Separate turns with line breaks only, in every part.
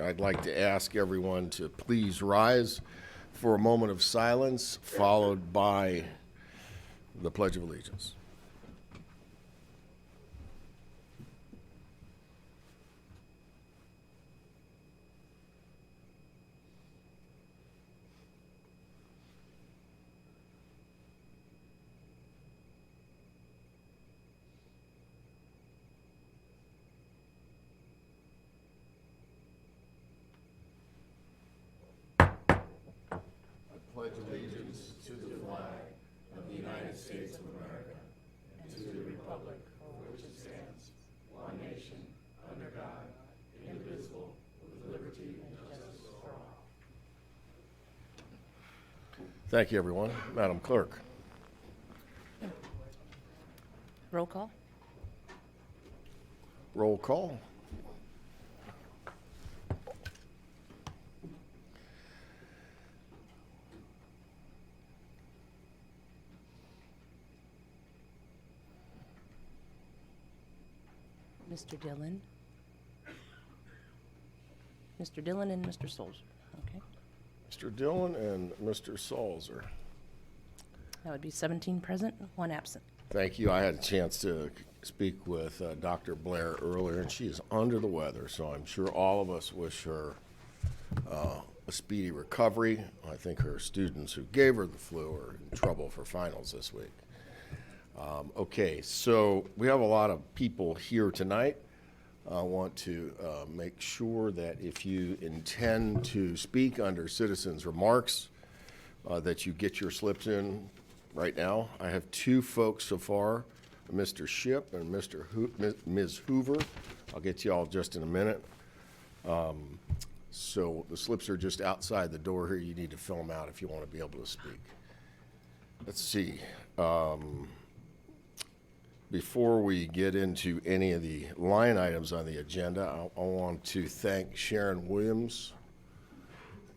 I'd like to ask everyone to please rise for a moment of silence, followed by the Pledge of Allegiance. Pledge allegiance to the flag of the United States of America and to the republic for which it stands, one nation, under God, indivisible, with liberty and justice for all. Thank you, everyone. Madam Clerk.
Roll call.
Roll call.
Mr. Dillon. Mr. Dillon and Mr. Solzer. Okay.
Mr. Dillon and Mr. Salzer.
That would be 17 present, 1 absent.
Thank you. I had a chance to speak with Dr. Blair earlier, and she is under the weather, so I'm sure all of us wish her a speedy recovery. I think her students who gave her the flu are in trouble for finals this week. Okay, so we have a lot of people here tonight. I want to make sure that if you intend to speak under citizens' remarks, that you get your slips in right now. I have 2 folks so far, Mr. Shipp and Ms. Hoover. I'll get you all just in a minute. So the slips are just outside the door here. You need to fill them out if you want to be able to speak. Let's see. Before we get into any of the line items on the agenda, I want to thank Sharon Williams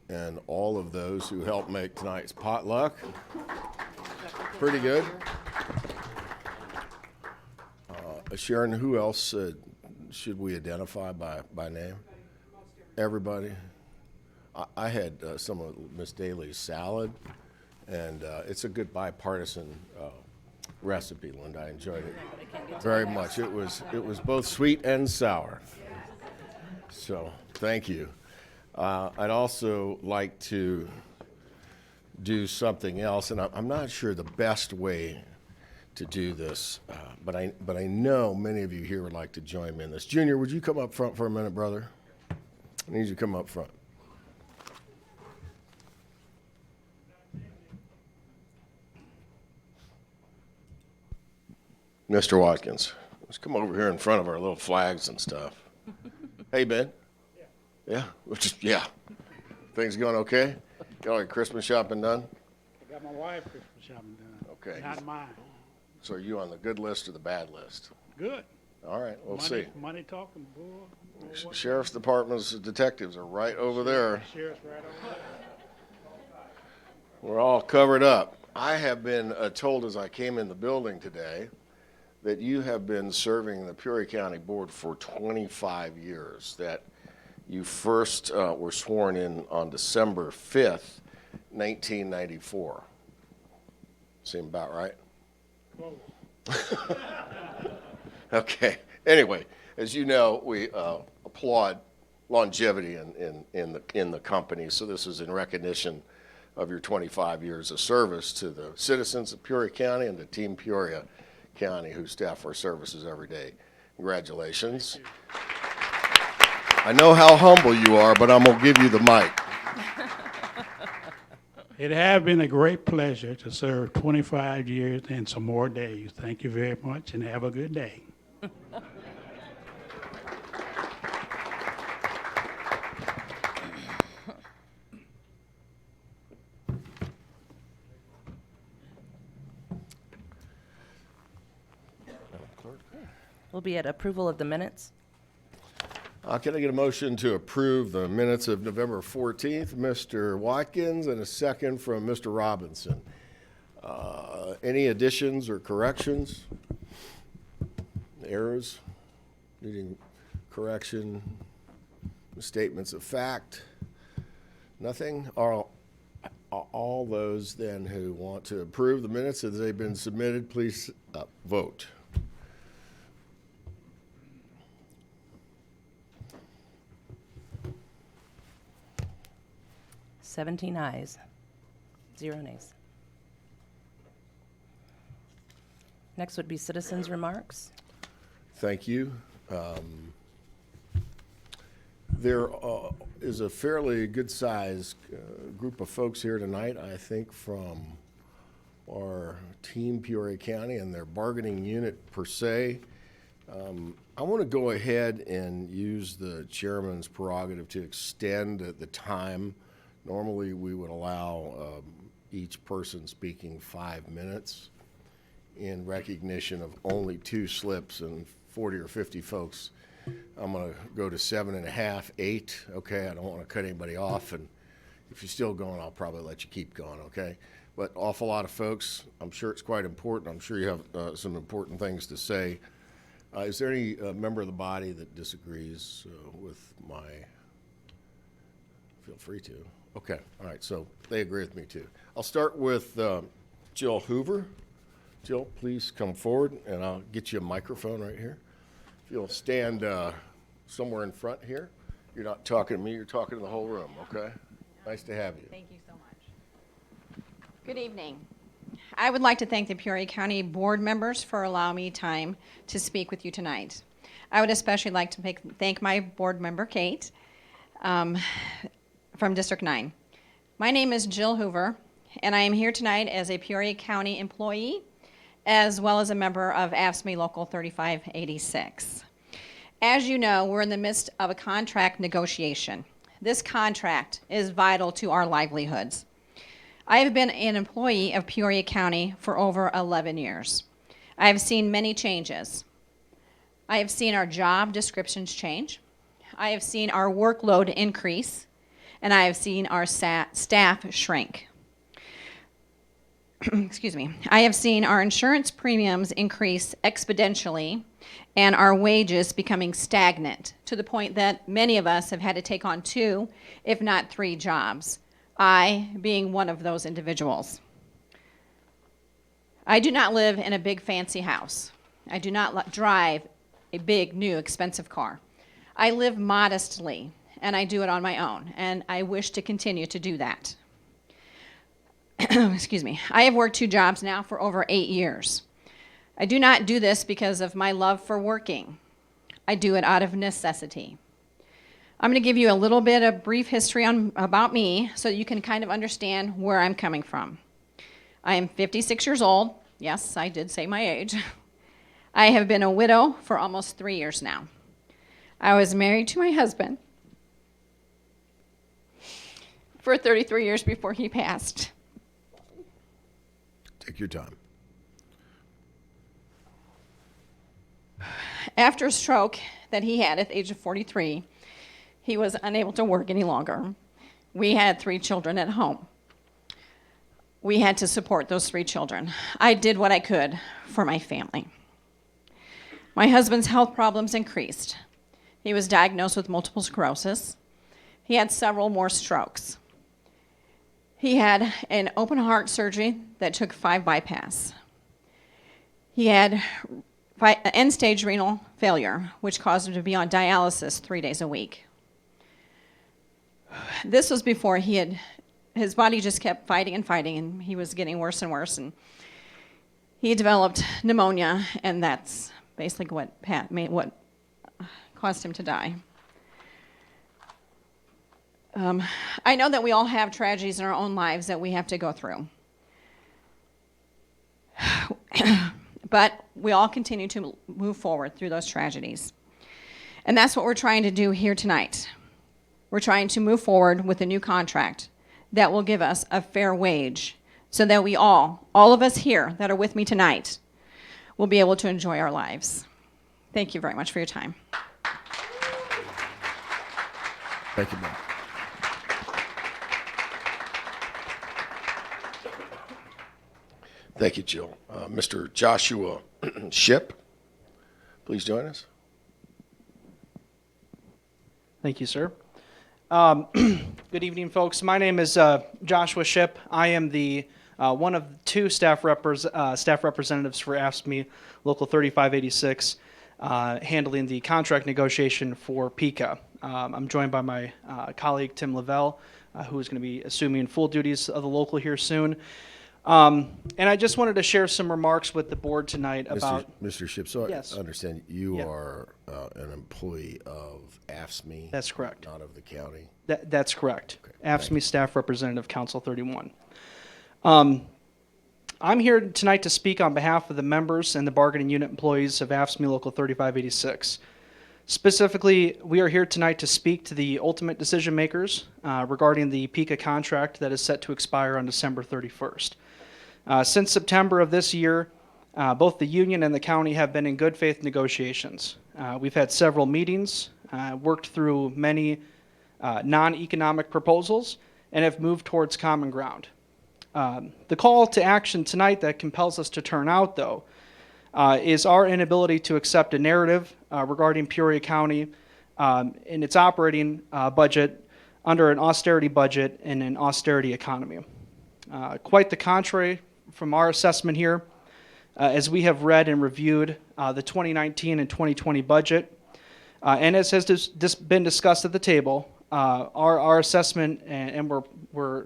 and all of those who helped make tonight's potluck pretty good. Sharon, who else should we identify by name? Everybody? I had some of Miss Daly's salad, and it's a good bipartisan recipe, Linda. I enjoyed it very much. It was both sweet and sour. So thank you. I'd also like to do something else, and I'm not sure the best way to do this, but I know many of you here would like to join me in this. Junior, would you come up front for a minute, brother? I need you to come up front. Mr. Watkins, let's come over here in front of our little flags and stuff. Hey, Ben. Yeah. Yeah. Things going okay? Got all your Christmas shopping done?
I got my wife Christmas shopping done.
Okay.
Not mine.
So are you on the good list or the bad list?
Good.
All right, we'll
money,
see.
Money talking, boy.
Sheriff's Department's detectives are right over there.
Sheriff's right over there.
We're all covered up. I have been told as I came in the building today that you have been serving the Peoria County Board for 25 years, that you first were sworn in on December 5th, 1994. Seem about right?
Close.
Okay. Anyway, as you know, we applaud longevity in the company, so this is in recognition of your 25 years of service to the citizens of Peoria County and to Team Peoria County, who staff our services every day. Congratulations. I know how humble you are, but I'm going to give you the mic.
It has been a great pleasure to serve 25 years and some more days. Thank you very much, and have a good day.
We'll be at approval of the minutes.
Can I get a motion to approve the minutes of November 14th? Mr. Watkins, and a second from Mr. Robinson. Any additions or corrections? Errors? Needing correction? statements of fact? Nothing? All those then who want to approve the minutes as they've been submitted, please vote.
Seventeen ayes, 0 nays. Next would be citizens' remarks.
Thank you. There is a fairly good-sized group of folks here tonight, I think, from our team, Peoria County, and their bargaining unit per se. I want to go ahead and use the chairman's prerogative to extend the time. Normally, we would allow each person speaking 5 minutes. In recognition of only 2 slips and 40 or 50 folks, I'm going to go to 7.5, 8. Okay, I don't want to cut anybody off, and if you're still going, I'll probably let you keep going. Okay, but awful lot of folks. I'm sure it's quite important. I'm sure you have some important things to say. Is there any member of the body that disagrees with my? Feel free to. Okay, all right. So they agree with me too. I'll start with Jill Hoover. Jill, please come forward, and I'll get you a microphone right here. If you'll stand somewhere in front here. You're not talking to me, you're talking to the whole room, okay? Nice to have you.
Thank you so much. Good evening. I would like to thank the Peoria County Board members for allowing me time to speak with you tonight. I would especially like to thank my board member, Kate, from District 9. My name is Jill Hoover, and I am here tonight as a Peoria County employee, as well as a member of AFSCME Local 3586. As you know, we're in the midst of a contract negotiation. This contract is vital to our livelihoods. I have been an employee of Peoria County for over 11 years. I have seen many changes. I have seen our job descriptions change. I have seen our workload increase, and I have seen our staff shrink. Excuse me. I have seen our insurance premiums increase exponentially and our wages becoming stagnant to the point that many of us have had to take on 2, if not 3 jobs, I being one of those individuals. I do not live in a big fancy house. I do not drive a big, new, expensive car. I live modestly, and I do it on my own, and I wish to continue to do that. Excuse me. I have worked 2 jobs now for over 8 years. I do not do this because of my love for working. I do it out of necessity. I'm going to give you a little bit of brief history about me so you can kind of understand where I'm coming from. I am 56 years old. Yes, I did say my age. I have been a widow for almost 3 years now. I was married to my husband for 33 years before he passed.
Take your time.
After a stroke that he had at the age of 43, he was unable to work any longer. We had 3 children at home. We had to support those 3 children. I did what I could for my family. My husband's health problems increased. He was diagnosed with multiple sclerosis. He had several more strokes. He had an open heart surgery that took 5 bypass. He had end-stage renal failure, which caused him to be on dialysis 3 days a week. This was before his body just kept fighting and fighting, and he was getting worse and worse, and he developed pneumonia, and that's basically what caused him to die. I know that we all have tragedies in our own lives that we have to go through. But we all continue to move forward through those tragedies. And that's what we're trying to do here tonight. We're trying to move forward with a new contract that will give us a fair wage so that we all of us here that are with me tonight, will be able to enjoy our lives. Thank you very much for your time.
Thank you, ma'am. Thank you, Jill. Mr. Joshua Ship, please join us.
Thank you, sir. Good evening, folks. My name is Joshua Ship. I am the one of two staff representatives for AFSCME Local 3586, handling the contract negotiation for PICA. I'm joined by my colleague Tim Lavelle, who is going to be assuming full duties of the local here soon. And I just wanted to share some remarks with the board tonight about.
Mr. Ship, so
Yes.
I understand you
Yeah.
are an employee of AFSCME.
That's correct.
Not of the county.
That's correct.
Okay, thank
AFSCME Staff Representative, Council 31. I'm here tonight to speak on behalf of the members and the bargaining unit employees of AFSCME Local 3586. Specifically, we are here tonight to speak to the ultimate decision makers regarding the PICA contract that is set to expire on December 31st. Since September of this year, both the union and the county have been in good faith negotiations. We've had several meetings, worked through many non-economic proposals, and have moved towards common ground. The call to action tonight that compels us to turn out, though, is our inability to accept a narrative regarding Peoria County in its operating budget under an austerity budget and an austerity economy. Quite the contrary from our assessment here, as we have read and reviewed the 2019 and 2020 budget, and as has been discussed at the table, our assessment, and we're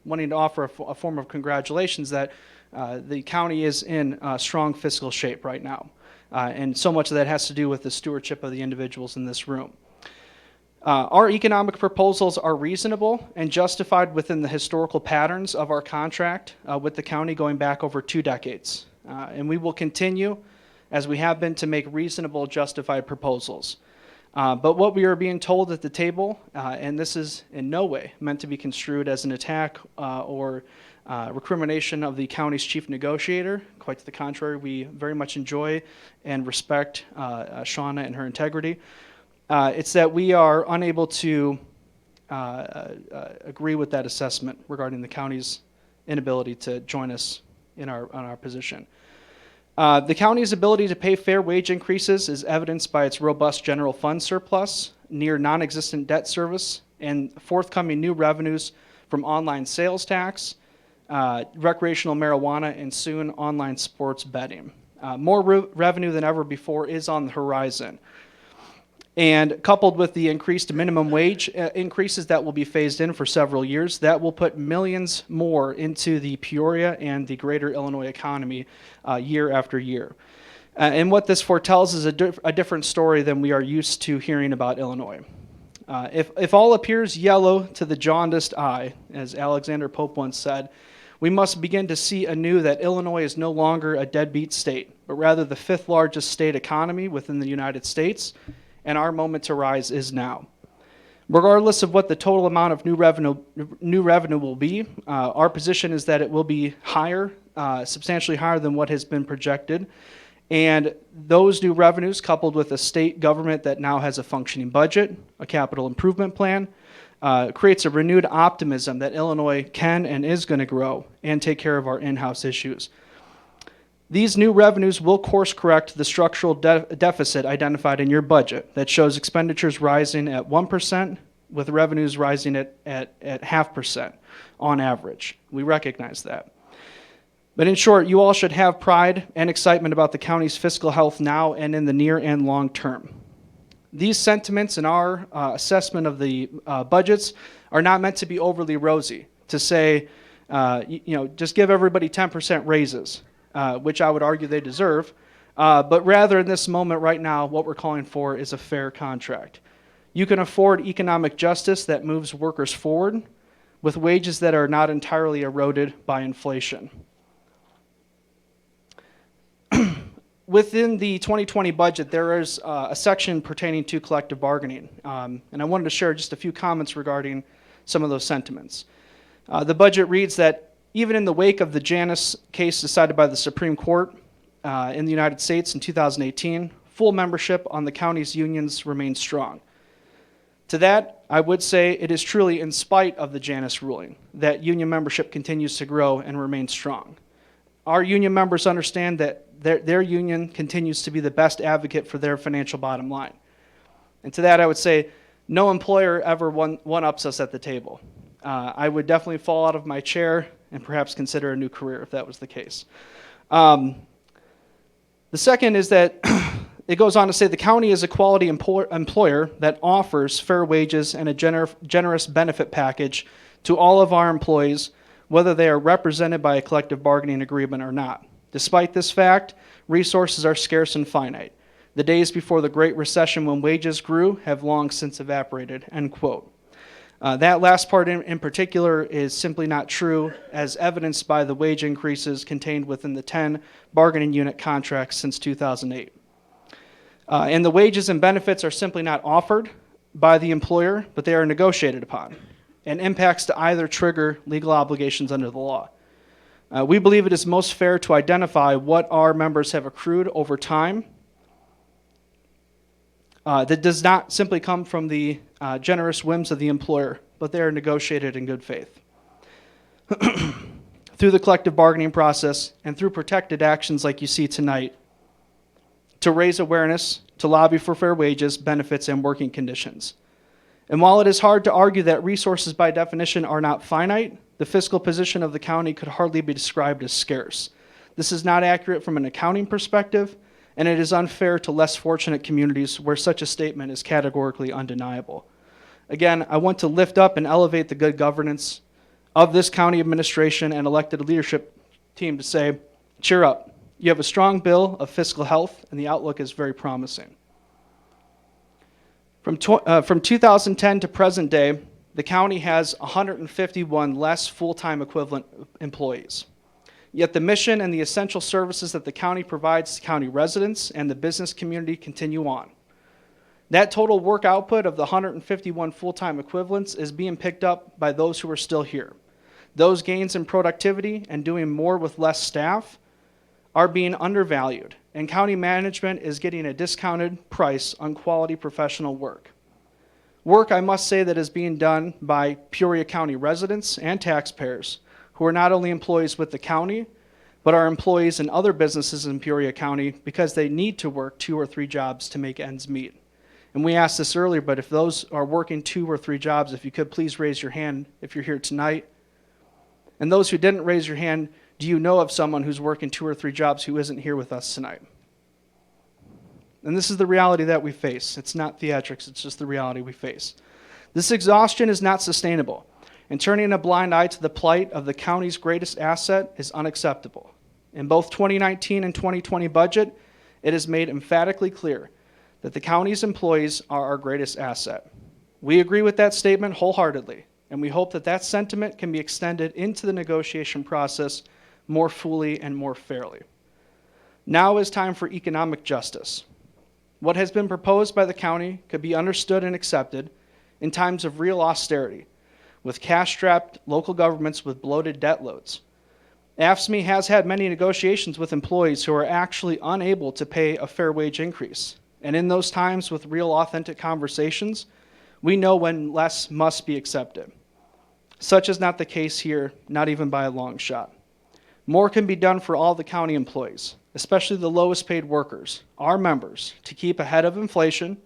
wanting to offer a form of congratulations that the county is in strong fiscal shape right now. And so much of that has to do with the stewardship of the individuals in this room. Our economic proposals are reasonable and justified within the historical patterns of our contract with the county going back over 2 decades. And we will continue, as we have been, to make reasonable, justified proposals. But what we are being told at the table, and this is in no way meant to be construed as an attack or recrimination of the county's chief negotiator. Quite to the contrary, we very much enjoy and respect Shauna and her integrity. It's that we are unable to agree with that assessment regarding the county's inability to join us in our position. The county's ability to pay fair wage increases is evidenced by its robust general fund surplus, near non-existent debt service, and forthcoming new revenues from online sales tax, recreational marijuana, and soon online sports betting. More revenue than ever before is on the horizon. And coupled with the increased minimum wage increases that will be phased in for several years, that will put millions more into the Peoria and the greater Illinois economy year after year. And what this foretells is a different story than we are used to hearing about Illinois. If all appears yellow to the jaundiced eye, as Alexander Pope once said, we must begin to see anew that Illinois is no longer a deadbeat state, but rather the 5th largest state economy within the United States, and our moment to rise is now. Regardless of what the total amount of new revenue will be, our position is that it will be higher, substantially higher than what has been projected. And those new revenues, coupled with a state government that now has a functioning budget, a capital improvement plan, creates a renewed optimism that Illinois can and is going to grow and take care of our in-house issues. These new revenues will course correct the structural deficit identified in your budget that shows expenditures rising at 1% with revenues rising at 0.5% on average. We recognize that. But in short, you all should have pride and excitement about the county's fiscal health now and in the near and long term. These sentiments in our assessment of the budgets are not meant to be overly rosy, to say, just give everybody 10% raises. Which I would argue they deserve, but rather in this moment right now, what we're calling for is a fair contract. You can afford economic justice that moves workers forward with wages that are not entirely eroded by inflation. Within the 2020 budget, there is a section pertaining to collective bargaining, and I wanted to share just a few comments regarding some of those sentiments. The budget reads that even in the wake of the Janus case decided by the Supreme Court in the United States in 2018, full membership on the county's unions remains strong. To that, I would say it is truly in spite of the Janus ruling that union membership continues to grow and remain strong. Our union members understand that their union continues to be the best advocate for their financial bottom line. And to that, I would say no employer ever one-ups us at the table. I would definitely fall out of my chair and perhaps consider a new career if that was the case. The second is that it goes on to say the county is a quality employer that offers fair wages and a generous benefit package to all of our employees, whether they are represented by a collective bargaining agreement or not. Despite this fact, resources are scarce and finite. The days before the Great Recession when wages grew have long since evaporated, end quote. That last part in particular is simply not true, as evidenced by the wage increases contained within the 10 bargaining unit contracts since 2008. And the wages and benefits are simply not offered by the employer, but they are negotiated upon, and impacts to either trigger legal obligations under the law. We believe it is most fair to identify what our members have accrued over time that does not simply come from the generous whims of the employer, but they are negotiated in good faith. Through the collective bargaining process and through protected actions like you see tonight, to raise awareness, to lobby for fair wages, benefits, and working conditions. And while it is hard to argue that resources by definition are not finite, the fiscal position of the county could hardly be described as scarce. This is not accurate from an accounting perspective, and it is unfair to less fortunate communities where such a statement is categorically undeniable. Again, I want to lift up and elevate the good governance of this county administration and elected leadership team to say, cheer up. You have a strong bill of fiscal health, and the outlook is very promising. From 2010 to present day, the county has 151 less full-time equivalent employees. Yet the mission and the essential services that the county provides to county residents and the business community continue on. That total work output of the 151 full-time equivalents is being picked up by those who are still here. Those gains in productivity and doing more with less staff are being undervalued, and county management is getting a discounted price on quality professional work. Work, I must say, that is being done by Peoria County residents and taxpayers who are not only employees with the county, but are employees in other businesses in Peoria County because they need to work 2 or 3 jobs to make ends meet. And we asked this earlier, but if those are working 2 or 3 jobs, if you could please raise your hand if you're here tonight. And those who didn't raise your hand, do you know of someone who's working 2 or 3 jobs who isn't here with us tonight? And this is the reality that we face. It's not theatrics, it's just the reality we face. This exhaustion is not sustainable, and turning a blind eye to the plight of the county's greatest asset is unacceptable. In both 2019 and 2020 budget, it is made emphatically clear that the county's employees are our greatest asset. We agree with that statement wholeheartedly, and we hope that that sentiment can be extended into the negotiation process more fully and more fairly. Now is time for economic justice. What has been proposed by the county could be understood and accepted in times of real austerity, with cash-strapped local governments with bloated debt loads. AFSCME has had many negotiations with employees who are actually unable to pay a fair wage increase. And in those times with real authentic conversations, we know when less must be accepted. Such is not the case here, not even by a long shot. More can be done for all the county employees, especially the lowest paid workers, our members, to keep ahead of inflation,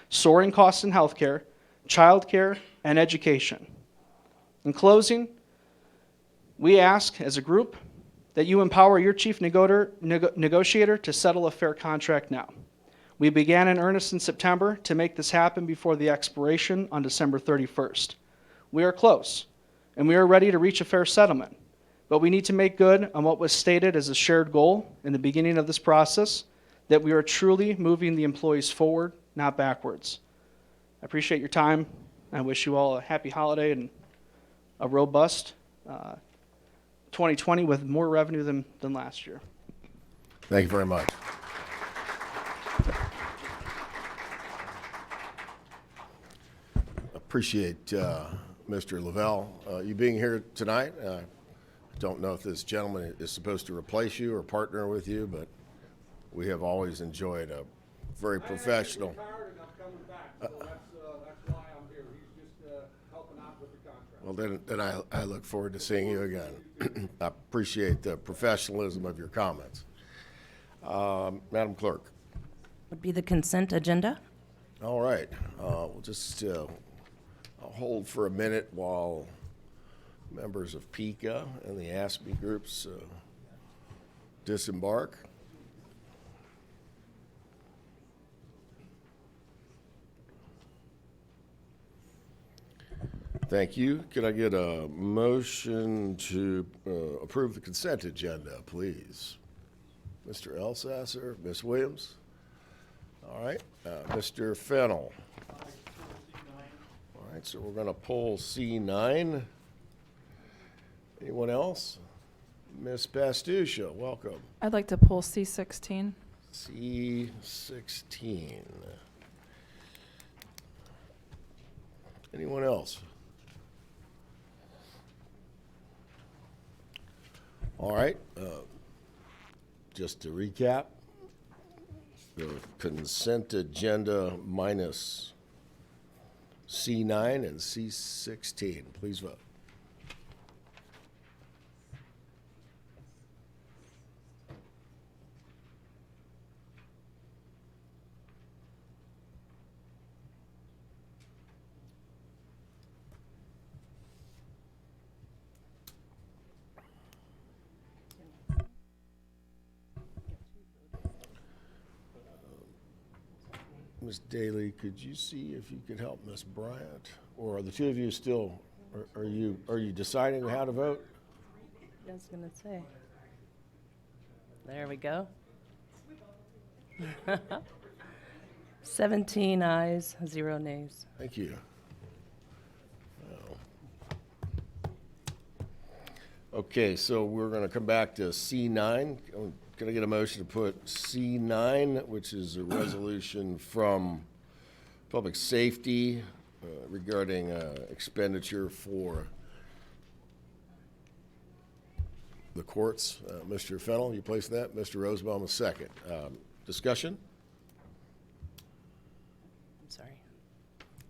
soaring costs in healthcare, childcare, and education. In closing, we ask as a group that you empower your chief negotiator to settle a fair contract now. We began in earnest in September to make this happen before the expiration on December 31st. We are close, and we are ready to reach a fair settlement. But we need to make good on what was stated as a shared goal in the beginning of this process, that we are truly moving the employees forward, not backwards. I appreciate your time. I wish you all a happy holiday and a robust 2020 with more revenue than last year.
Thank you very much. Appreciate Mr. Lavelle, you being here tonight. I don't know if this gentleman is supposed to replace you or partner with you, but we have always enjoyed a very professional.
That's why I'm here. He's just helping out with the contract.
Well, then I look forward to seeing you again. I appreciate the professionalism of your comments. Madam Clerk.
Would be the consent agenda.
All right, we'll just I'll hold for a minute while members of PICA and the ASPE groups disembark. Thank you. Could I get a motion to approve the consent agenda, please? Mr. Elsasser, Ms. Williams? All right, Mr. Fennel? All right, so we're going to pull C9. Anyone else? Ms. Pastusha, welcome.
I'd like to pull C16.
C16. Anyone else? All right, just to recap, the consent agenda minus C9 and C16. Please vote. Ms. Daly, could you see if you could help Ms. Bryant? Or are the two of you still, are you deciding how to vote?
I was gonna say. There we go. 17 ayes, 0 nays.
Thank you. Okay, so we're going to come back to C9. Can I get a motion to put C9, which is a resolution from Public Safety regarding expenditure for the courts? Mr. Fennel, you placed that. Mr. Rosenbaum, a second. Discussion?
I'm sorry.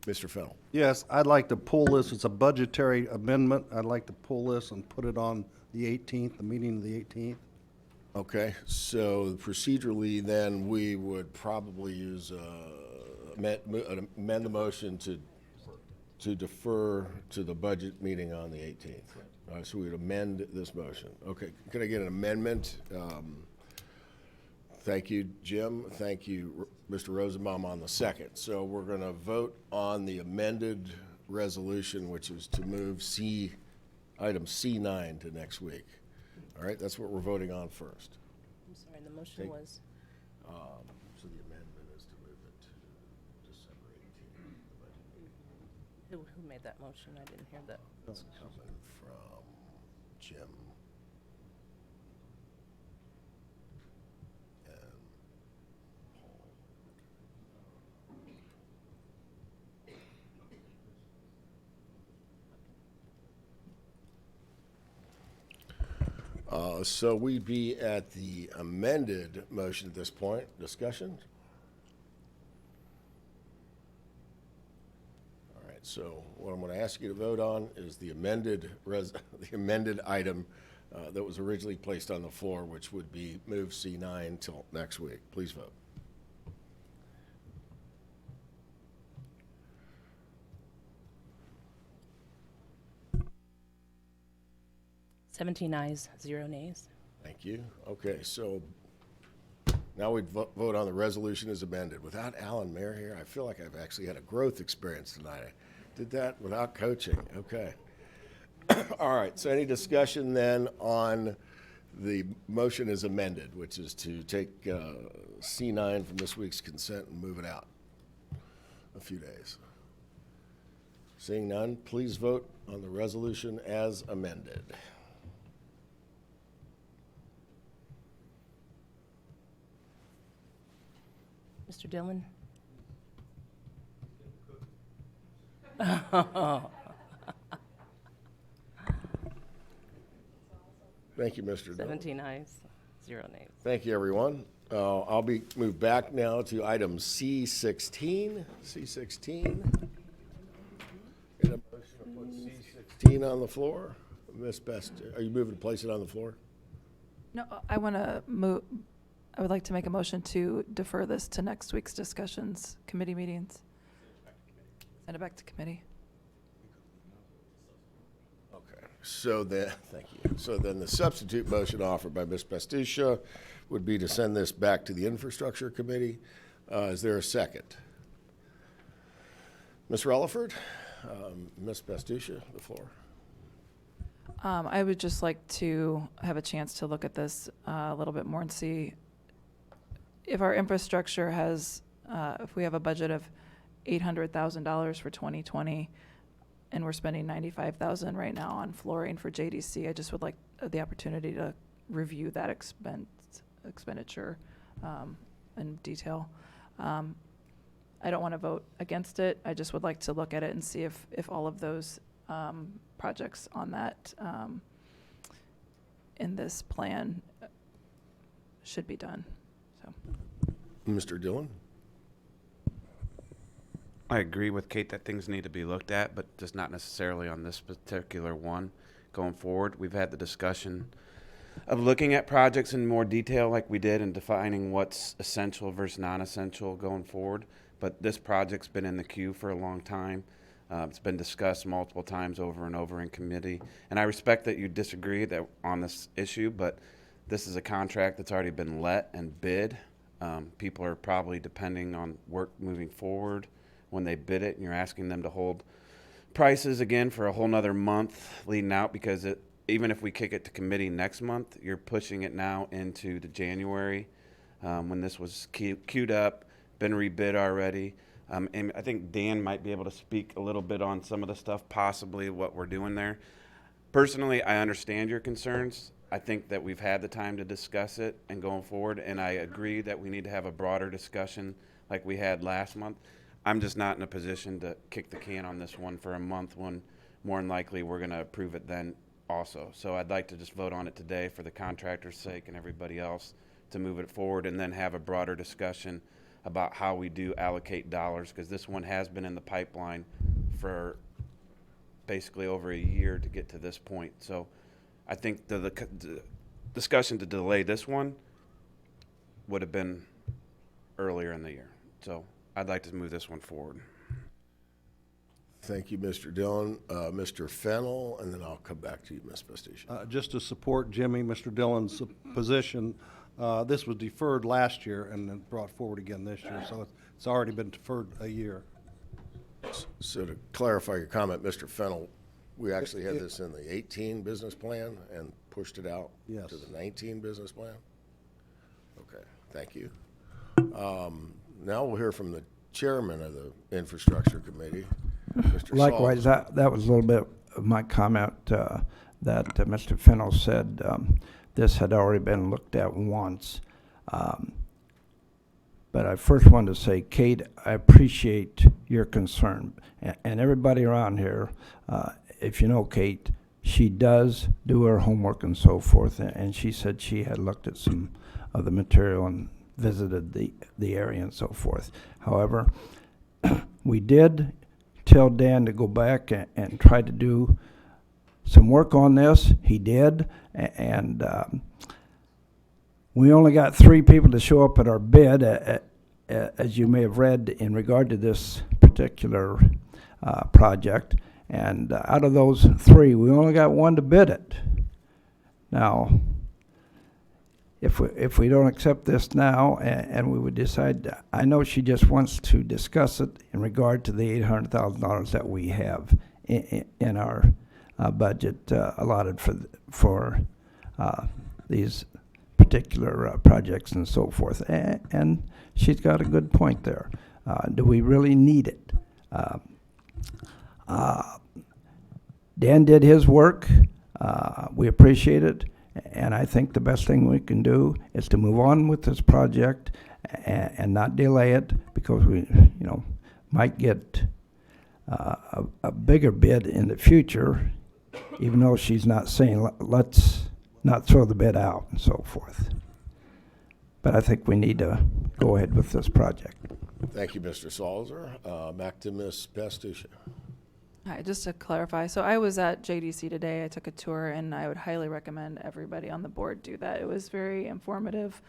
Mr. Fennel.
Yes, I'd like to pull this. It's a budgetary amendment. I'd like to pull this and put it on the 18th, the meeting of the 18th.
Okay, so procedurally, then, we would probably use, amend the motion to defer to the budget meeting on the 18th. So we would amend this motion. Okay, can I get an amendment? Thank you, Jim. Thank you, Mr. Rosenbaum, on the second. So we're going to vote on the amended resolution, which is to move item C9 to next week. All right, that's what we're voting on first.
I'm sorry, the motion was,
So the amendment is to move it to December 18th.
who made that motion? I didn't hear that.
It's coming from Jim. And Paul. So we'd be at the amended motion at this point. Discussion? All right, so what I'm going to ask you to vote on is the amended the amended item that was originally placed on the floor, which would be move C9 till next week. Please vote.
Seventeen ayes, 0 nays.
Thank you. Okay, so now we vote on the resolution as amended. Without Alan Mayer here, I feel like I've actually had a growth experience tonight. I did that without coaching. Okay. All right, so any discussion then on the motion as amended, which is to take C9 from this week's consent and move it out a few days? Seeing none, please vote on the resolution as amended.
Mr. Dillon?
Thank you, Mr. Dillon.
17 ayes, 0 nays.
Thank you, everyone. I'll be moved back now to item C16. C16. Get a motion to put C16 on the floor. Ms. Best, are you moving to place it on the floor?
No, I want to move, I would like to make a motion to defer this to next week's discussions, committee meetings. Send it back to committee.
Okay, so then, thank you. So then the substitute motion offered by Ms. Pastisha would be to send this back to the Infrastructure Committee. Is there a second? Ms. Relaford, Ms. Pastisha, the floor.
I would just like to have a chance to look at this a little bit more and see if our infrastructure has, if we have a budget of $800,000 for 2020 and we're spending $95,000 right now on flooring for JDC, I just would like the opportunity to review that expenditure in detail. I don't want to vote against it. I just would like to look at it and see if all of those projects on that in this plan should be done. So,
Mr. Dillon?
I agree with Kate that things need to be looked at, but just not necessarily on this particular one going forward. We've had the discussion of looking at projects in more detail like we did and defining what's essential versus non-essential going forward. But this project's been in the queue for a long time. It's been discussed multiple times over and over in committee. And I respect that you disagree that on this issue, but this is a contract that's already been let and bid. People are probably depending on work moving forward when they bid it, and you're asking them to hold prices again for a whole nother month leading out, because even if we kick it to committee next month, you're pushing it now into the January when this was queued up, been rebid already. And I think Dan might be able to speak a little bit on some of the stuff, possibly what we're doing there. Personally, I understand your concerns. I think that we've had the time to discuss it and going forward, and I agree that we need to have a broader discussion like we had last month. I'm just not in a position to kick the can on this one for a month when more than likely we're going to approve it then also. So I'd like to just vote on it today for the contractor's sake and everybody else to move it forward, and then have a broader discussion about how we do allocate dollars, because this one has been in the pipeline for basically over a year to get to this point. So I think the discussion to delay this one would have been earlier in the year. So I'd like to move this one forward.
Thank you, Mr. Dillon. Mr. Fennell, and then I'll come back to you, Ms. Pastisha.
Just to support Jimmy, Mr. Dillon's position, this was deferred last year and then brought forward again this year, so it's already been deferred a year.
So to clarify your comment, Mr. Fennell, we actually had this in the 18 business plan and pushed it out
Yes.
to the 19 business plan? Okay, thank you. Now we'll hear from the chairman of the Infrastructure Committee, Mr.
Likewise,
Salzer.
that was a little bit of my comment that Mr. Fennell said this had already been looked at once. But I first wanted to say, Kate, I appreciate your concern. And everybody around here, if you know Kate, she does do her homework and so forth. And she said she had looked at some of the material and visited the area and so forth. However, we did tell Dan to go back and try to do some work on this. He did, and we only got 3 people to show up at our bid, as you may have read in regard to this particular project. And out of those 3, we only got 1 to bid it. Now, if we don't accept this now, and we would decide, I know she just wants to discuss it in regard to the $800,000 that we have in our budget allotted for these particular projects and so forth. And she's got a good point there. Do we really need it? Dan did his work. We appreciate it. And I think the best thing we can do is to move on with this project and not delay it, because we, might get a bigger bid in the future, even though she's not saying let's not throw the bid out and so forth. But I think we need to go ahead with this project.
Thank you, Mr. Salzer. Back to Ms. Pastisha.
Hi, just to clarify, so I was at JDC today. I took a tour, and I would highly recommend everybody on the board do that. It was very informative.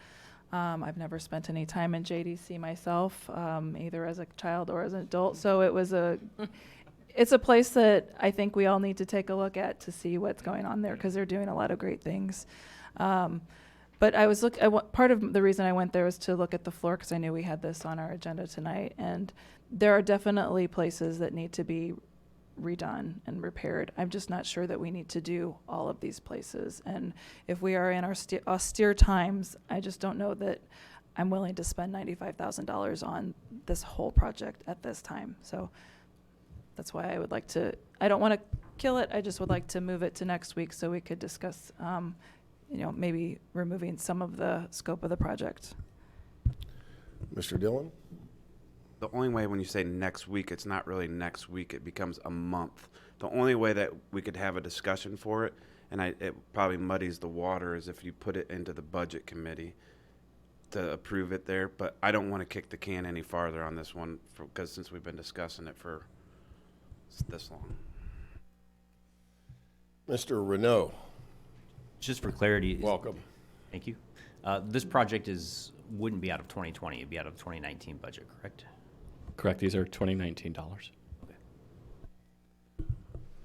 I've never spent any time in JDC myself, either as a child or as an adult. So it's a place that I think we all need to take a look at to see what's going on there, because they're doing a lot of great things. But part of the reason I went there was to look at the floor, because I knew we had this on our agenda tonight. And there are definitely places that need to be redone and repaired. I'm just not sure that we need to do all of these places. And if we are in our austere times, I just don't know that I'm willing to spend $95,000 on this whole project at this time. So that's why I don't want to kill it. I just would like to move it to next week so we could discuss, maybe removing some of the scope of the project.
Mr. Dillon?
The only way when you say next week, it's not really next week, it becomes a month. The only way that we could have a discussion for it, and it probably muddies the water, is if you put it into the budget committee to approve it there. But I don't want to kick the can any farther on this one, because since we've been discussing it for this long.
Mr. Renault,
Just for clarity.
welcome.
Thank you. This project wouldn't be out of 2020, it'd be out of 2019 budget, correct?
Correct, these are 2019 dollars.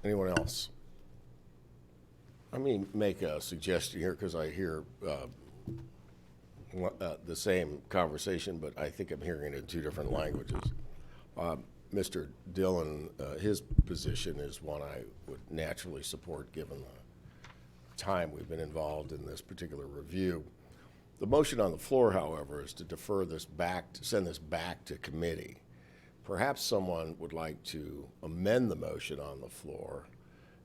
Anyone else? Let me make a suggestion here, because I hear the same conversation, but I think I'm hearing it in two different languages. Mr. Dillon, his position is one I would naturally support given the time we've been involved in this particular review. The motion on the floor, however, is to defer this back, to send this back to committee. Perhaps someone would like to amend the motion on the floor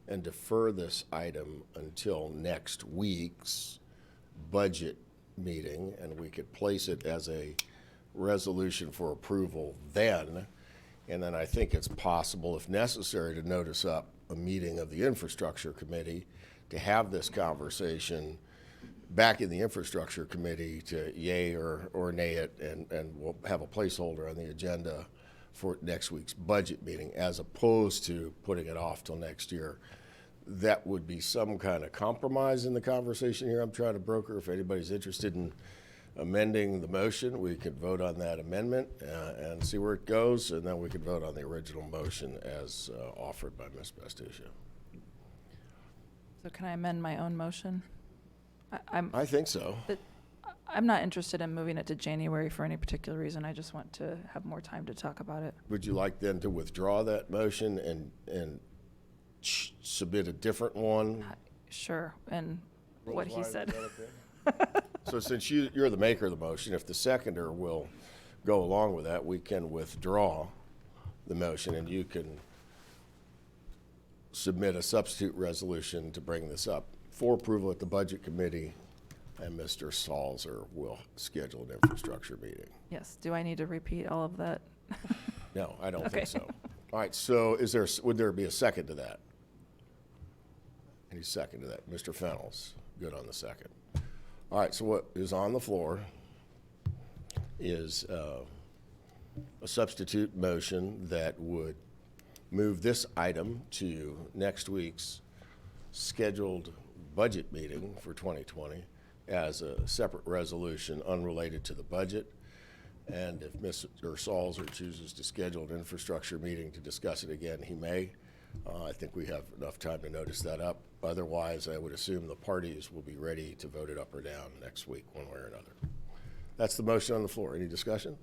and defer this item until next week's budget meeting, and we could place it as a resolution for approval then. And then I think it's possible, if necessary, to notice up a meeting of the infrastructure committee to have this conversation back in the infrastructure committee to yay or nay it, and we'll have a placeholder on the agenda for next week's budget meeting, as opposed to putting it off till next year. That would be some kind of compromise in the conversation here I'm trying to broker. If anybody's interested in amending the motion, we could vote on that amendment and see where it goes, and then we could vote on the original motion as offered by Ms. Bastuccia.
So can I amend my own motion?
I think so.
I'm not interested in moving it to January for any particular reason. I just want to have more time to talk about it.
Would you like then to withdraw that motion and submit a different one?
Sure, and what he said.
So since you're the maker of the motion, if the seconder will go along with that, we can withdraw the motion, and you can submit a substitute resolution to bring this up for approval at the budget committee, and Mr. Salzer will schedule an infrastructure meeting.
Yes, do I need to repeat all of that?
No, I don't
Okay.
think so. All right, so would there be a second to that? Any second to that? Mr. Fennels, good on the second. All right, so what is on the floor is a substitute motion that would move this item to next week's scheduled budget meeting for 2020 as a separate resolution unrelated to the budget. And if Mr. Salzer chooses to schedule an infrastructure meeting to discuss it again, he may. I think we have enough time to notice that up. Otherwise, I would assume the parties will be ready to vote it up or down next week, one way or another. That's the motion on the floor. Any discussion?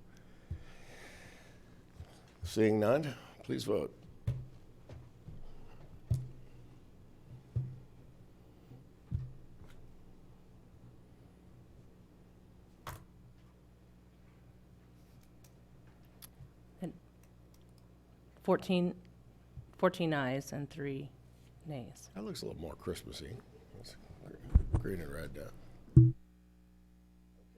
Seeing none, please vote.
And 14 ayes and 3 nays.
That looks a little more Christmassy. That's green and red now.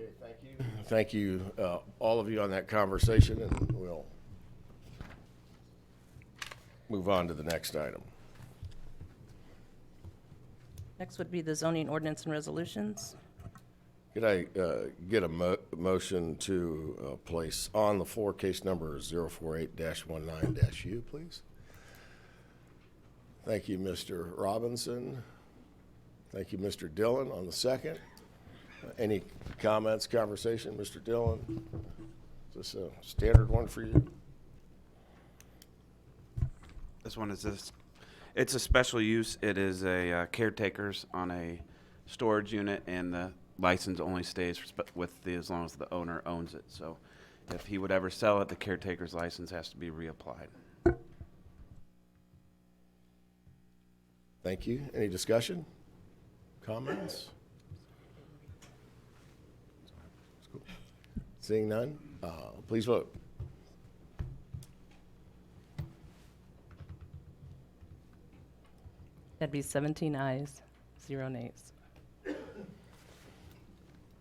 Okay, thank you. Thank you, all of you on that conversation, and we'll move on to the next item.
Next would be the zoning ordinance and resolutions.
Could I get a motion to place on the floor case number 048-19-U, please? Thank you, Mr. Robinson. Thank you, Mr. Dillon, on the second. Any comments, conversation, Mr. Dillon? Is this a standard one for you?
This one is this. It's a special use. It is a caretaker's on a storage unit, and the license only stays with the as long as the owner owns it. So, if he would ever sell it, the caretaker's license has to be reapplied.
Thank you. Any discussion? Comments? Seeing none, please vote.
That'd be 17 ayes, 0 nays.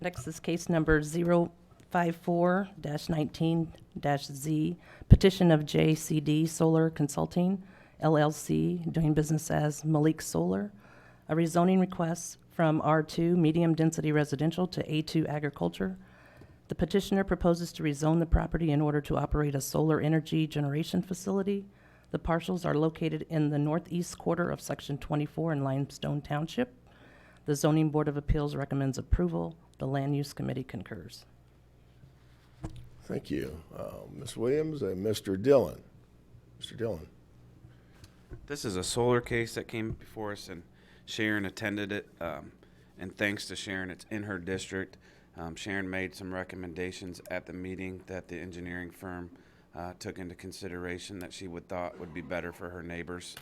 Next is case number 054-19-Z, petition of JCD Solar Consulting, LLC, doing business as Malik Solar, a rezoning request from R2 Medium Density Residential to A2 Agriculture. The petitioner proposes to rezone the property in order to operate a solar energy generation facility. The parcels are located in the northeast quarter of Section 24 in Limestone Township. The Zoning Board of Appeals recommends approval. The Land Use Committee concurs.
Thank you. Ms. Williams and Mr. Dillon. Mr. Dillon.
This is a solar case that came before us, and Sharon attended it. And thanks to Sharon, it's in her district. Sharon made some recommendations at the meeting that the engineering firm took into consideration that she thought would be better for her neighbors.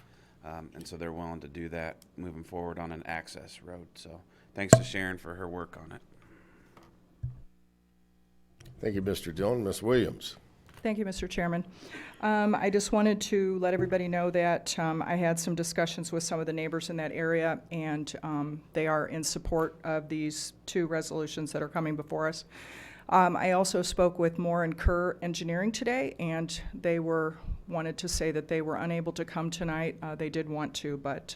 And so they're willing to do that moving forward on an access road. So thanks to Sharon for her work on it.
Thank you, Mr. Dillon. Ms. Williams.
Thank you, Mr. Chairman. I just wanted to let everybody know that I had some discussions with some of the neighbors in that area, and they are in support of these two resolutions that are coming before us. I also spoke with Moore and Kerr Engineering today, and they wanted to say that they were unable to come tonight. They did want to, but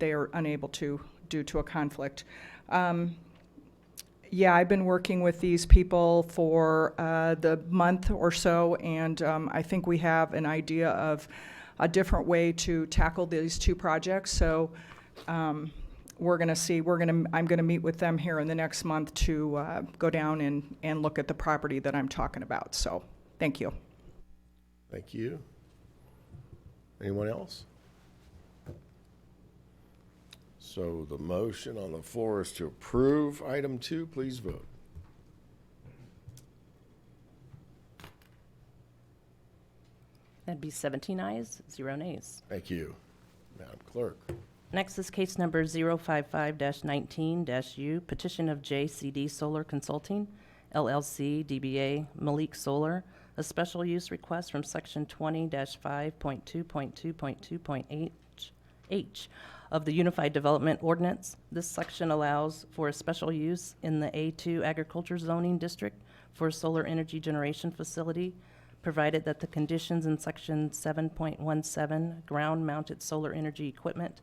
they are unable to due to a conflict. Yeah, I've been working with these people for the month or so, and I think we have an idea of a different way to tackle these two projects. So we're going to see. I'm going to meet with them here in the next month to go down and look at the property that I'm talking about. So thank you.
Thank you. Anyone else? So the motion on the floor is to approve item 2. Please vote.
That'd be 17 ayes, 0 nays.
Thank you, Madam Clerk.
Next is case number 055-19-U, petition of JCD Solar Consulting, LLC, DBA Malik Solar, a special use request from Section 20-5.2.2.2.H of the Unified Development Ordinance. This section allows for a special use in the A2 Agriculture Zoning District for a solar energy generation facility, provided that the conditions in Section 7.17, ground-mounted solar energy equipment,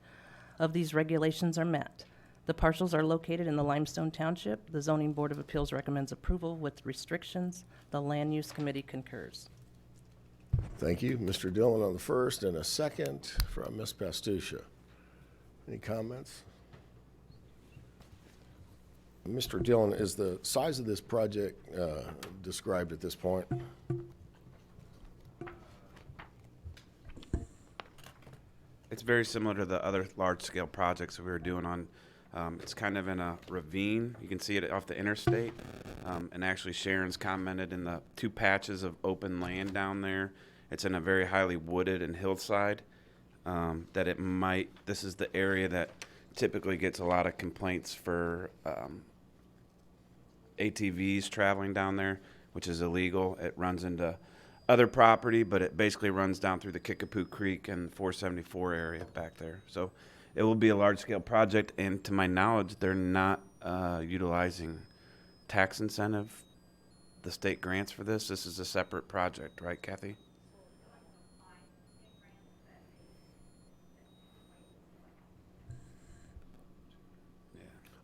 of these regulations are met. The parcels are located in the Limestone Township. The Zoning Board of Appeals recommends approval with restrictions. The Land Use Committee concurs.
Thank you. Mr. Dillon on the first, and a second from Ms. Pastusha. Any comments? Mr. Dillon, is the size of this project described at this point?
It's very similar to the other large-scale projects that we were doing on. It's kind of in a ravine. You can see it off the interstate. And actually, Sharon's commented in the 2 patches of open land down there. It's in a very highly wooded and hillside. That it might, this is the area that typically gets a lot of complaints for ATVs traveling down there, which is illegal. It runs into other property, but it basically runs down through the Kickapoo Creek and 474 area back there. So it will be a large-scale project, and to my knowledge, they're not utilizing tax incentive, the state grants for this. This is a separate project, right, Kathy?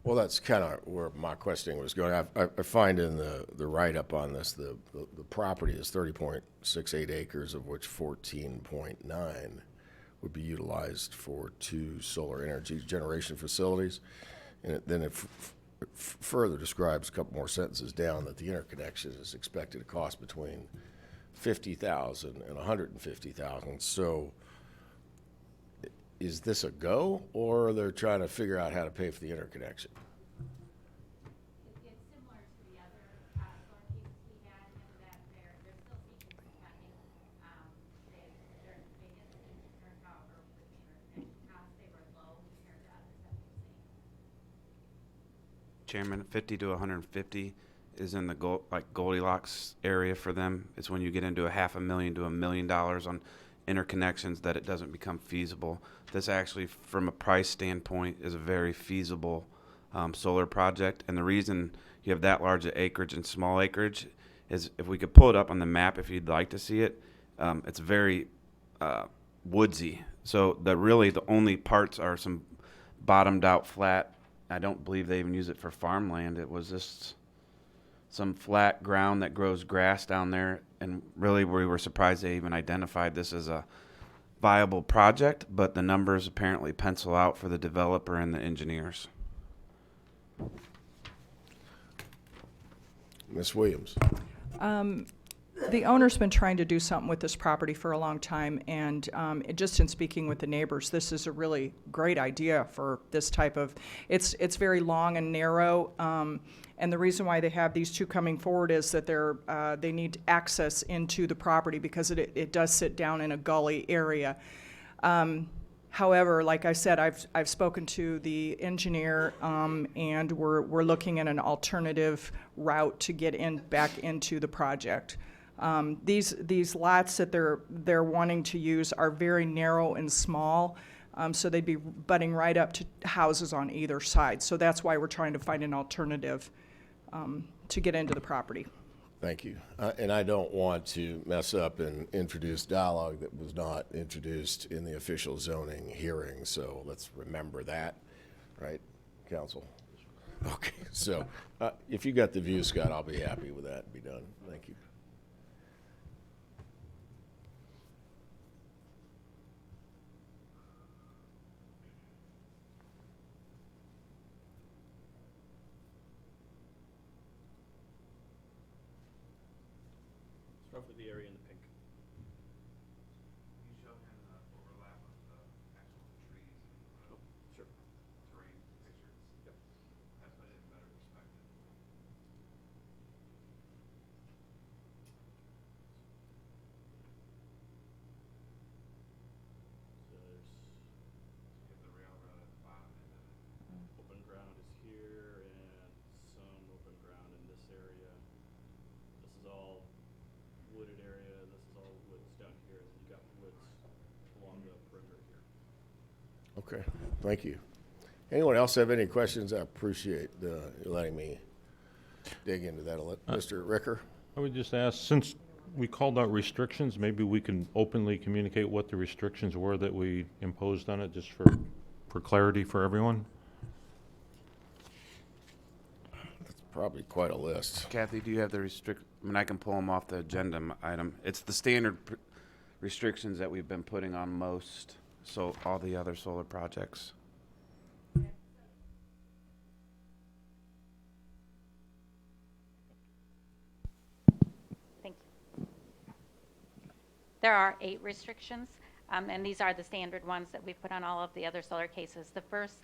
Well, that's kind of where my questioning was going. I find in the write-up on this, the property is 30.68 acres, of which 14.9 would be utilized for 2 solar energy generation facilities. And then further describes a couple more sentences down that the interconnection is expected to cost between $50,000 and $150,000. So is this a go, or are they trying to figure out how to pay for the interconnection?
It's similar to the other solar cases we had, in that they're still seeking some funding. Their biggest concern, however, with the interconnection costs, they were low compared to others that we've seen.
Chairman, 50 to 150 is in the Goldilocks area for them. It's when you get into $500,000 to $1 million on interconnections that it doesn't become feasible. This actually, from a price standpoint, is a very feasible solar project. And the reason you have that large acreage and small acreage is, if we could pull it up on the map if you'd like to see it, it's very woodsy. So the only parts are some bottomed out flat. I don't believe they even use it for farmland. It was just some flat ground that grows grass down there, and really we were surprised they even identified this as a viable project, but the numbers apparently pencil out for the developer and the engineers.
Ms. Williams?
The owner's been trying to do something with this property for a long time, and just in speaking with the neighbors, this is a really great idea for this type of, it's very long and narrow, and the reason why they have these two coming forward is that they need access into the property because it does sit down in a gully area. However, like I said, I've spoken to the engineer, and we're looking at an alternative route to get back into the project. These lots that they're wanting to use are very narrow and small, so they'd be butting right up to houses on either side. So that's why we're trying to find an alternative to get into the property.
Thank you. And I don't want to mess up and introduce dialogue that was not introduced in the official zoning hearing, so let's remember that, right, council? Okay, so if you got the view, Scott, I'll be happy with that and be done. Thank you.
Roughly the area in the pink.
You showed him the overlap of the actual trees and
Sure.
terrain pictures.
Yep.
That put it in better perspective.
So there's
You have the railroad at the bottom end of it.
open ground is here and some open ground in this area. This is all wooded area. This is all woods down here. And you got woods along the perimeter here.
Okay, thank you. Anyone else have any questions? I appreciate you letting me dig into that a little. Mr. Ricker?
I would just ask, since we called out restrictions, maybe we can openly communicate what the restrictions were that we imposed on it, just for clarity for everyone?
That's probably quite a list.
Kathy, do you have the I mean, I can pull them off the agenda item. It's the standard restrictions that we've been putting on most, so all the other solar projects.
Thank you. There are 8 restrictions, and these are the standard ones that we put on all of the other solar cases. The first,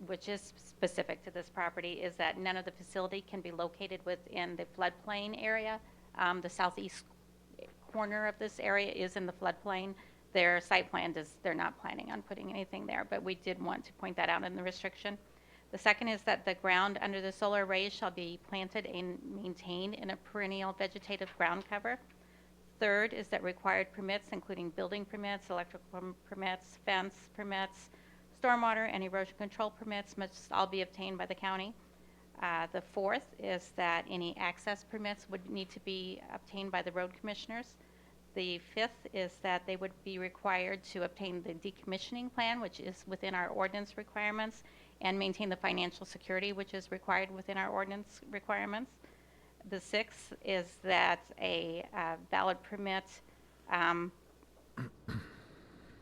which is specific to this property, is that none of the facility can be located within the floodplain area. The southeast corner of this area is in the floodplain. Their site plan they're not planning on putting anything there, but we did want to point that out in the restriction. The second is that the ground under the solar arrays shall be planted and maintained in a perennial vegetative ground cover. Third is that required permits, including building permits, electrical permits, fence permits, stormwater and erosion control permits, must all be obtained by the county. The fourth is that any access permits would need to be obtained by the road commissioners. The fifth is that they would be required to obtain the decommissioning plan, which is within our ordinance requirements, and maintain the financial security, which is required within our ordinance requirements. The sixth is that a valid permit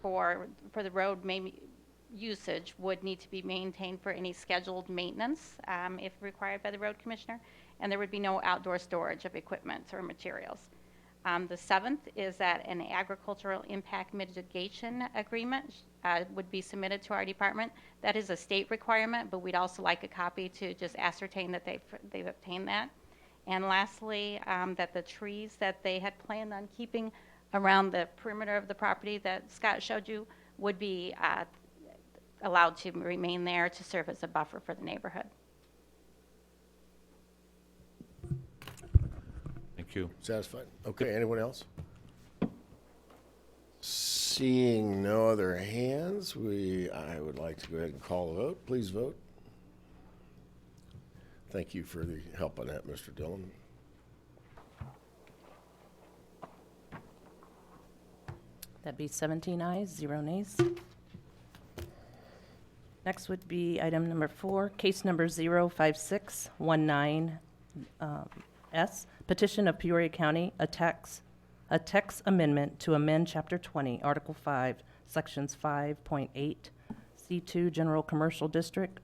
for the road usage would need to be maintained for any scheduled maintenance if required by the road commissioner, and there would be no outdoor storage of equipment or materials. The seventh is that an agricultural impact mitigation agreement would be submitted to our department. That is a state requirement, but we'd also like a copy to just ascertain that they've obtained that. And lastly, that the trees that they had planned on keeping around the perimeter of the property that Scott showed you would be allowed to remain there to serve as a buffer for the neighborhood.
Thank you.
Satisfied? Okay, anyone else? Seeing no other hands, I would like to go ahead and call a vote. Please vote. Thank you for the help on that, Mr. Dillon.
That'd be 17 ayes, 0 nays. Next would be item number 4, case number 05619, S, petition of Peoria County, a text amendment to amend Chapter 20, Article 5, Sections 5.8, C2 General Commercial District,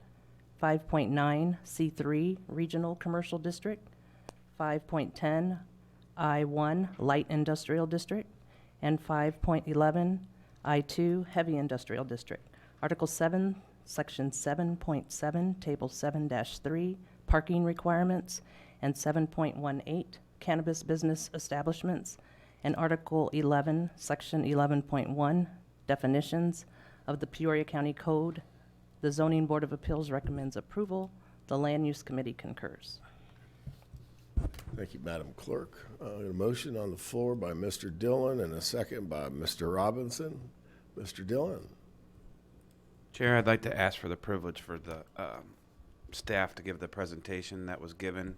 5.9, C3 Regional Commercial District, 5.10, I1 Light Industrial District, and 5.11, I2 Heavy Industrial District. Article 7, Section 7.7, Table 7-3, Parking Requirements, and 7.18, Cannabis Business Establishments, and Article 11, Section 11.1, Definitions of the Peoria County Code. The Zoning Board of Appeals recommends approval. The Land Use Committee concurs.
Thank you, Madam Clerk. A motion on the floor by Mr. Dillon and a second by Mr. Robinson. Mr. Dillon.
Chair, I'd like to ask for the privilege for the staff to give the presentation that was given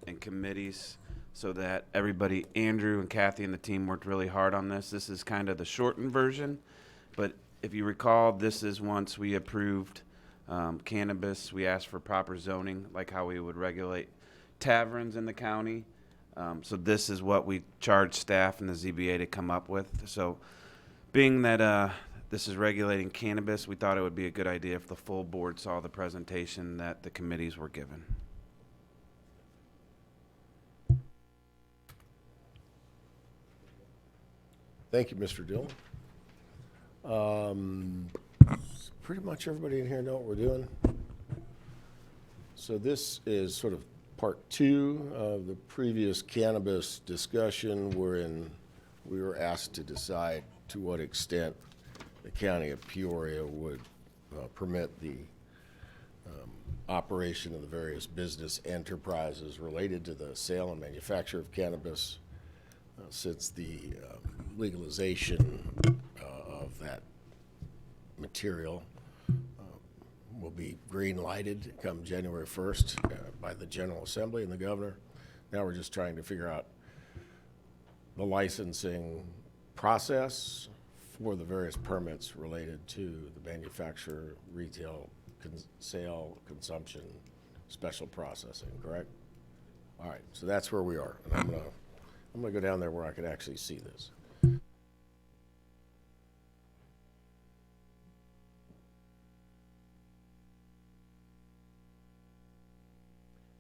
in committees so that everybody, Andrew and Kathy and the team worked really hard on this. This is kind of the shortened version, but if you recall, this is once we approved cannabis, we asked for proper zoning, like how we would regulate taverns in the county. So this is what we charged staff and the ZBA to come up with. So being that this is regulating cannabis, we thought it would be a good idea if the full board saw the presentation that the committees were given.
Thank you, Mr. Dillon. Pretty much everybody in here know what we're doing. So this is sort of part 2 of the previous cannabis discussion, wherein we were asked to decide to what extent the county of Peoria would permit the operation of the various business enterprises related to the sale and manufacture of cannabis, since the legalization of that material will be green lighted come January 1st by the General Assembly and the governor. Now we're just trying to figure out the licensing process for the various permits related to the manufacture, retail, sale, consumption, special processing, correct? All right, so that's where we are. And I'm gonna go down there where I could actually see this.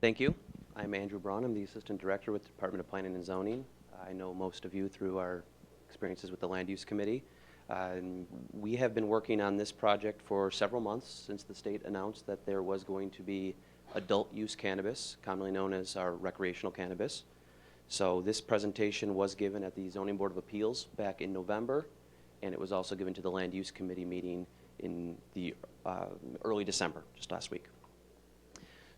Thank you. I'm Andrew Braun. I'm the Assistant Director with the Department of Planning and Zoning. I know most of you through our experiences with the Land Use Committee. We have been working on this project for several months since the state announced that there was going to be adult use cannabis, commonly known as our recreational cannabis. So this presentation was given at the Zoning Board of Appeals back in November, and it was also given to the Land Use Committee meeting in the early December, just last week.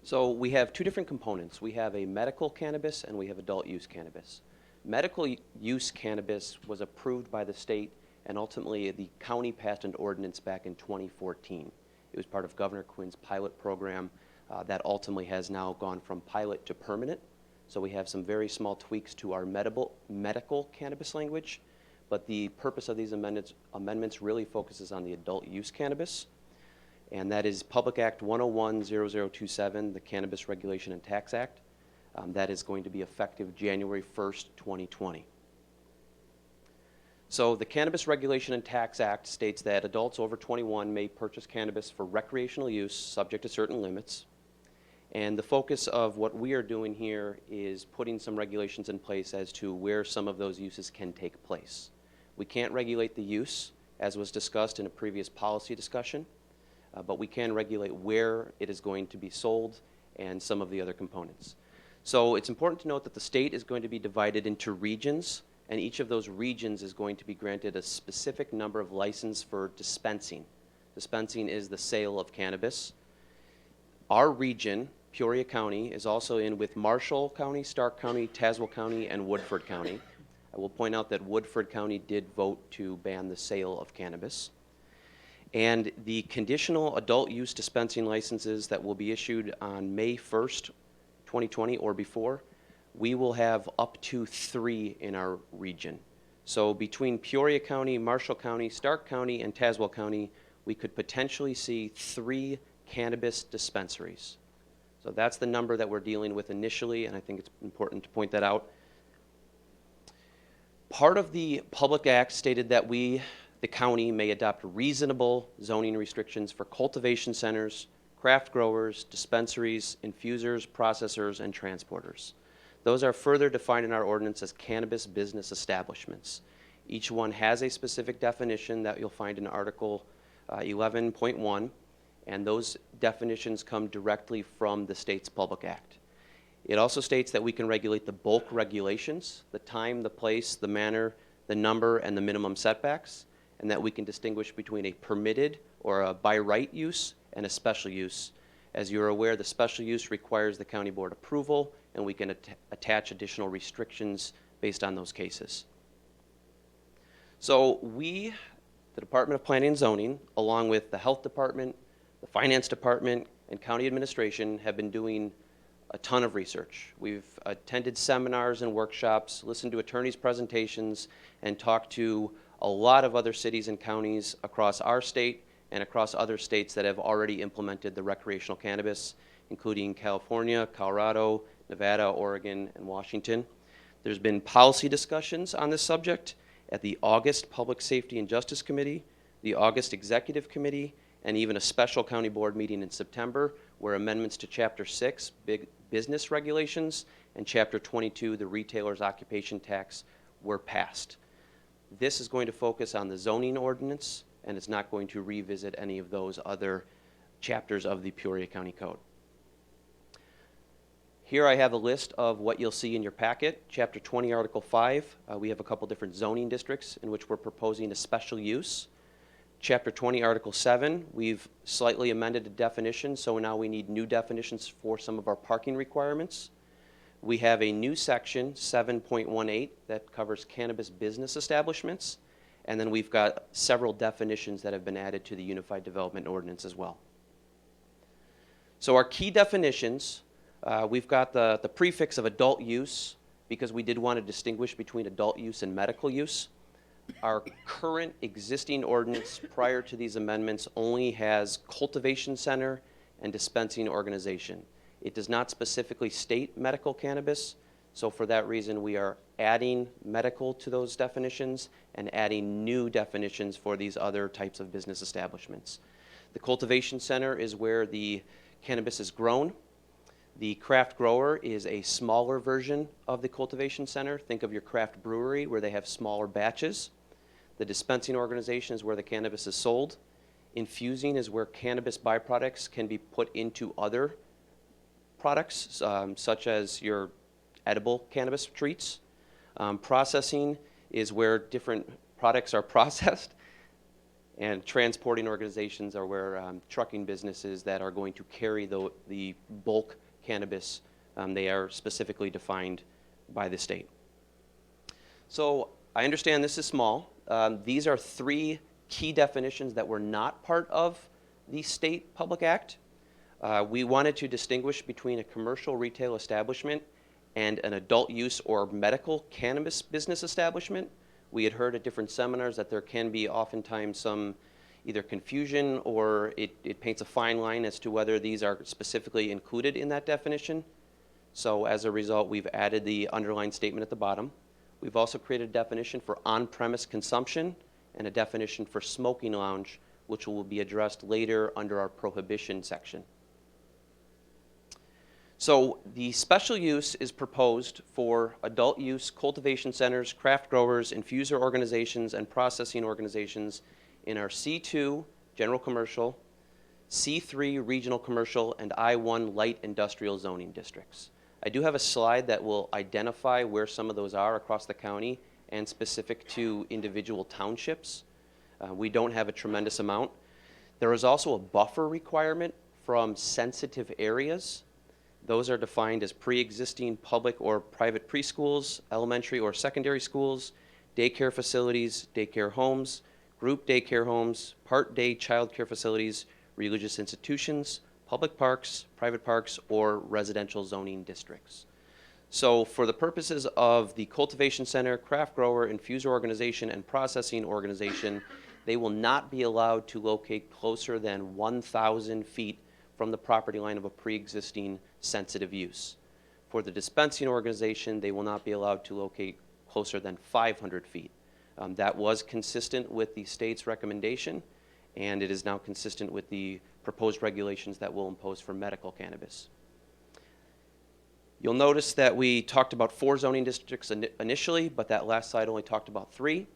So we have 2 different components. We have a medical cannabis and we have adult use cannabis. Medical use cannabis was approved by the state, and ultimately the county passed an ordinance back in 2014. It was part of Governor Quinn's pilot program that ultimately has now gone from pilot to permanent. So we have some very small tweaks to our medical cannabis language, but the purpose of these amendments really focuses on the adult use cannabis, and that is Public Act 101-0027, the Cannabis Regulation and Tax Act. That is going to be effective January 1st, 2020. So the Cannabis Regulation and Tax Act states that adults over 21 may purchase cannabis for recreational use, subject to certain limits. And the focus of what we are doing here is putting some regulations in place as to where some of those uses can take place. We can't regulate the use, as was discussed in a previous policy discussion, but we can regulate where it is going to be sold and some of the other components. So it's important to note that the state is going to be divided into regions, and each of those regions is going to be granted a specific number of licenses for dispensing. Dispensing is the sale of cannabis. Our region, Peoria County, is also in with Marshall County, Stark County, Tazewell County, and Woodford County. I will point out that Woodford County did vote to ban the sale of cannabis. And the conditional adult use dispensing licenses that will be issued on May 1st, 2020 or before, we will have up to 3 in our region. So between Peoria County, Marshall County, Stark County, and Tazewell County, we could potentially see 3 cannabis dispensaries. So that's the number that we're dealing with initially, and I think it's important to point that out. Part of the Public Act stated that we, the county, may adopt reasonable zoning restrictions for cultivation centers, craft growers, dispensaries, infusers, processors, and transporters. Those are further defined in our ordinance as cannabis business establishments. Each one has a specific definition that you'll find in Article 11.1, and those definitions come directly from the state's Public Act. It also states that we can regulate the bulk regulations, the time, the place, the manner, the number, and the minimum setbacks, and that we can distinguish between a permitted or a by right use and a special use. As you're aware, the special use requires the county board approval, and we can attach additional restrictions based on those cases. So we, the Department of Planning and Zoning, along with the Health Department, the Finance Department, and County Administration, have been doing a ton of research. We've attended seminars and workshops, listened to attorneys' presentations, and talked to a lot of other cities and counties across our state and across other states that have already implemented the recreational cannabis, including California, Colorado, Nevada, Oregon, and Washington. There's been policy discussions on this subject at the August Public Safety and Justice Committee, the August Executive Committee, and even a special county board meeting in September where amendments to Chapter 6, Big Business Regulations, and Chapter 22, the Retailer's Occupation Tax, were passed. This is going to focus on the zoning ordinance, and it's not going to revisit any of those other chapters of the Peoria County Code. Here I have a list of what you'll see in your packet. Chapter 20, Article 5, we have a couple different zoning districts in which we're proposing a special use. Chapter 20, Article 7, we've slightly amended the definition, so now we need new definitions for some of our parking requirements. We have a new section, 7.18, that covers cannabis business establishments, and then we've got several definitions that have been added to the Unified Development Ordinance as well. So our key definitions, we've got the prefix of adult use, because we did want to distinguish between adult use and medical use. Our current existing ordinance prior to these amendments only has cultivation center and dispensing organization. It does not specifically state medical cannabis, so for that reason we are adding medical to those definitions and adding new definitions for these other types of business establishments. The cultivation center is where the cannabis is grown. The craft grower is a smaller version of the cultivation center. Think of your craft brewery where they have smaller batches. The dispensing organization is where the cannabis is sold. Infusing is where cannabis byproducts can be put into other products, such as your edible cannabis treats. Processing is where different products are processed. And transporting organizations are where trucking businesses that are going to carry the bulk cannabis, they are specifically defined by the state. So I understand this is small. These are 3 key definitions that were not part of the state Public Act. We wanted to distinguish between a commercial retail establishment and an adult use or medical cannabis business establishment. We had heard at different seminars that there can be oftentimes some either confusion or it paints a fine line as to whether these are specifically included in that definition. So as a result, we've added the underlined statement at the bottom. We've also created a definition for on-premise consumption and a definition for smoking lounge, which will be addressed later under our prohibition section. So the special use is proposed for adult use cultivation centers, craft growers, infuser organizations, and processing organizations in our C2 general commercial, C3 regional commercial, and I1 light industrial zoning districts. I do have a slide that will identify where some of those are across the county and specific to individual townships. We don't have a tremendous amount. There is also a buffer requirement from sensitive areas. Those are defined as pre-existing public or private preschools, elementary or secondary schools, daycare facilities, daycare homes, group daycare homes, part-day child care facilities, religious institutions, public parks, private parks, or residential zoning districts. So for the purposes of the cultivation center, craft grower, infuser organization, and processing organization, they will not be allowed to locate closer than 1,000 feet from the property line of a pre-existing sensitive use. For the dispensing organization, they will not be allowed to locate closer than 500 feet. That was consistent with the state's recommendation, and it is now consistent with the proposed regulations that we'll impose for medical cannabis. You'll notice that we talked about 4 zoning districts initially, but that last slide only talked about 3.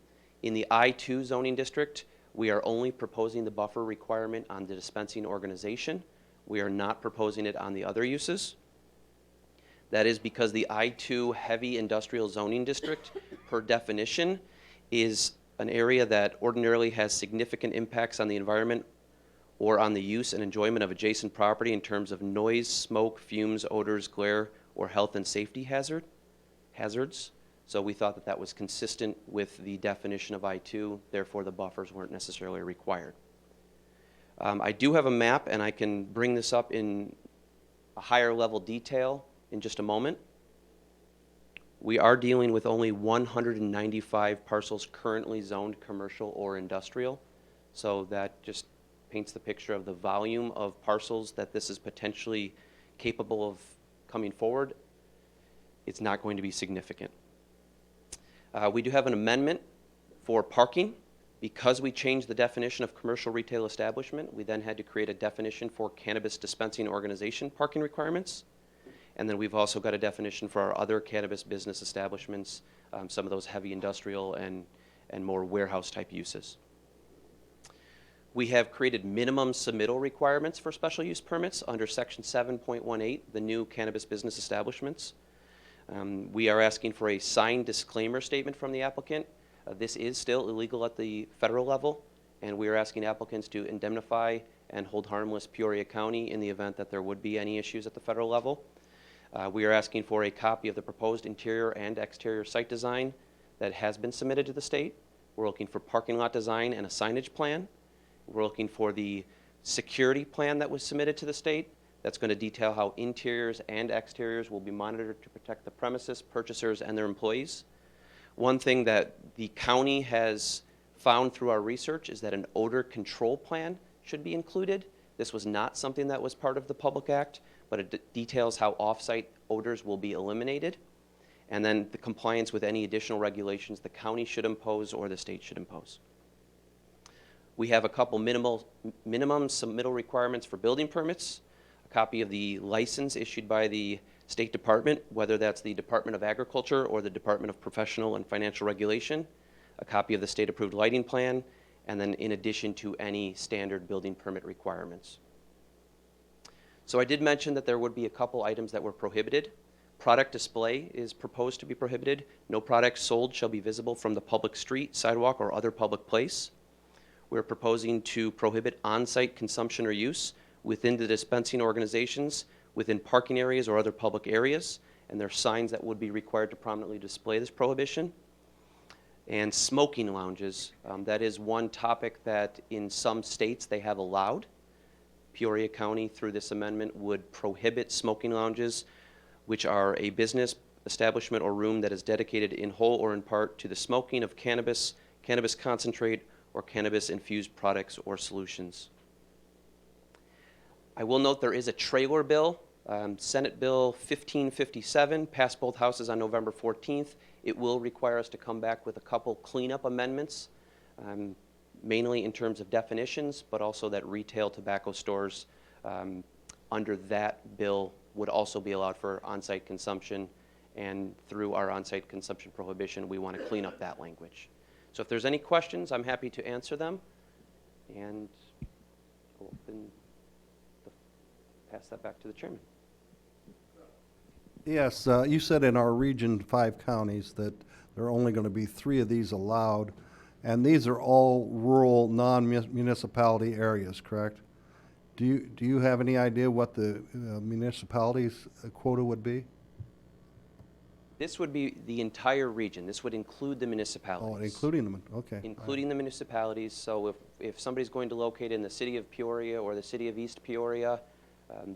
In the I2 zoning district, we are only proposing the buffer requirement on the dispensing organization. We are not proposing it on the other uses. That is because the I2 heavy industrial zoning district, per definition, is an area that ordinarily has significant impacts on the environment or on the use and enjoyment of adjacent property in terms of noise, smoke, fumes, odors, glare, or health and safety hazards. So we thought that that was consistent with the definition of I2, therefore the buffers weren't necessarily required. I do have a map, and I can bring this up in a higher level detail in just a moment. We are dealing with only 195 parcels currently zoned commercial or industrial, so that just paints the picture of the volume of parcels that this is potentially capable of coming forward. It's not going to be significant. We do have an amendment for parking. Because we changed the definition of commercial retail establishment, we then had to create a definition for cannabis dispensing organization parking requirements. And then we've also got a definition for our other cannabis business establishments, some of those heavy industrial and more warehouse type uses. We have created minimum submittal requirements for special use permits under section 7.18, the new cannabis business establishments. We are asking for a signed disclaimer statement from the applicant. This is still illegal at the federal level, and we are asking applicants to indemnify and hold harmless Peoria County in the event that there would be any issues at the federal level. We are asking for a copy of the proposed interior and exterior site design that has been submitted to the state. We're looking for parking lot design and a signage plan. We're looking for the security plan that was submitted to the state. That's going to detail how interiors and exteriors will be monitored to protect the premises, purchasers, and their employees. One thing that the county has found through our research is that an odor control plan should be included. This was not something that was part of the Public Act, but it details how off-site odors will be eliminated, and then the compliance with any additional regulations the county should impose or the state should impose. We have a couple minimum submittal requirements for building permits, a copy of the license issued by the State Department, whether that's the Department of Agriculture or the Department of Professional and Financial Regulation, a copy of the state-approved lighting plan, and then in addition to any standard building permit requirements. So I did mention that there would be a couple items that were prohibited. Product display is proposed to be prohibited. No products sold shall be visible from the public street, sidewalk, or other public place. We're proposing to prohibit on-site consumption or use within the dispensing organizations, within parking areas or other public areas, and there are signs that would be required to prominently display this prohibition. And smoking lounges, that is one topic that in some states they have allowed. Peoria County, through this amendment, would prohibit smoking lounges, which are a business establishment or room that is dedicated in whole or in part to the smoking of cannabis, cannabis concentrate, or cannabis-infused products or solutions. I will note there is a trailer bill, Senate Bill 1557, passed both houses on November 14th. It will require us to come back with a couple cleanup amendments, mainly in terms of definitions, but also that retail tobacco stores under that bill would also be allowed for on-site consumption, and through our on-site consumption prohibition, we want to clean up that language. So if there's any questions, I'm happy to answer them, and pass that back to the chairman.
Yes, you said in our region 5 counties that there are only going to be 3 of these allowed, and these are all rural, non-municipality areas, correct? Do you have any idea what the municipalities' quota would be?
This would be the entire region. This would include the municipalities.
Oh, including them, okay.
Including the municipalities. So if somebody's going to locate in the city of Peoria or the city of East Peoria,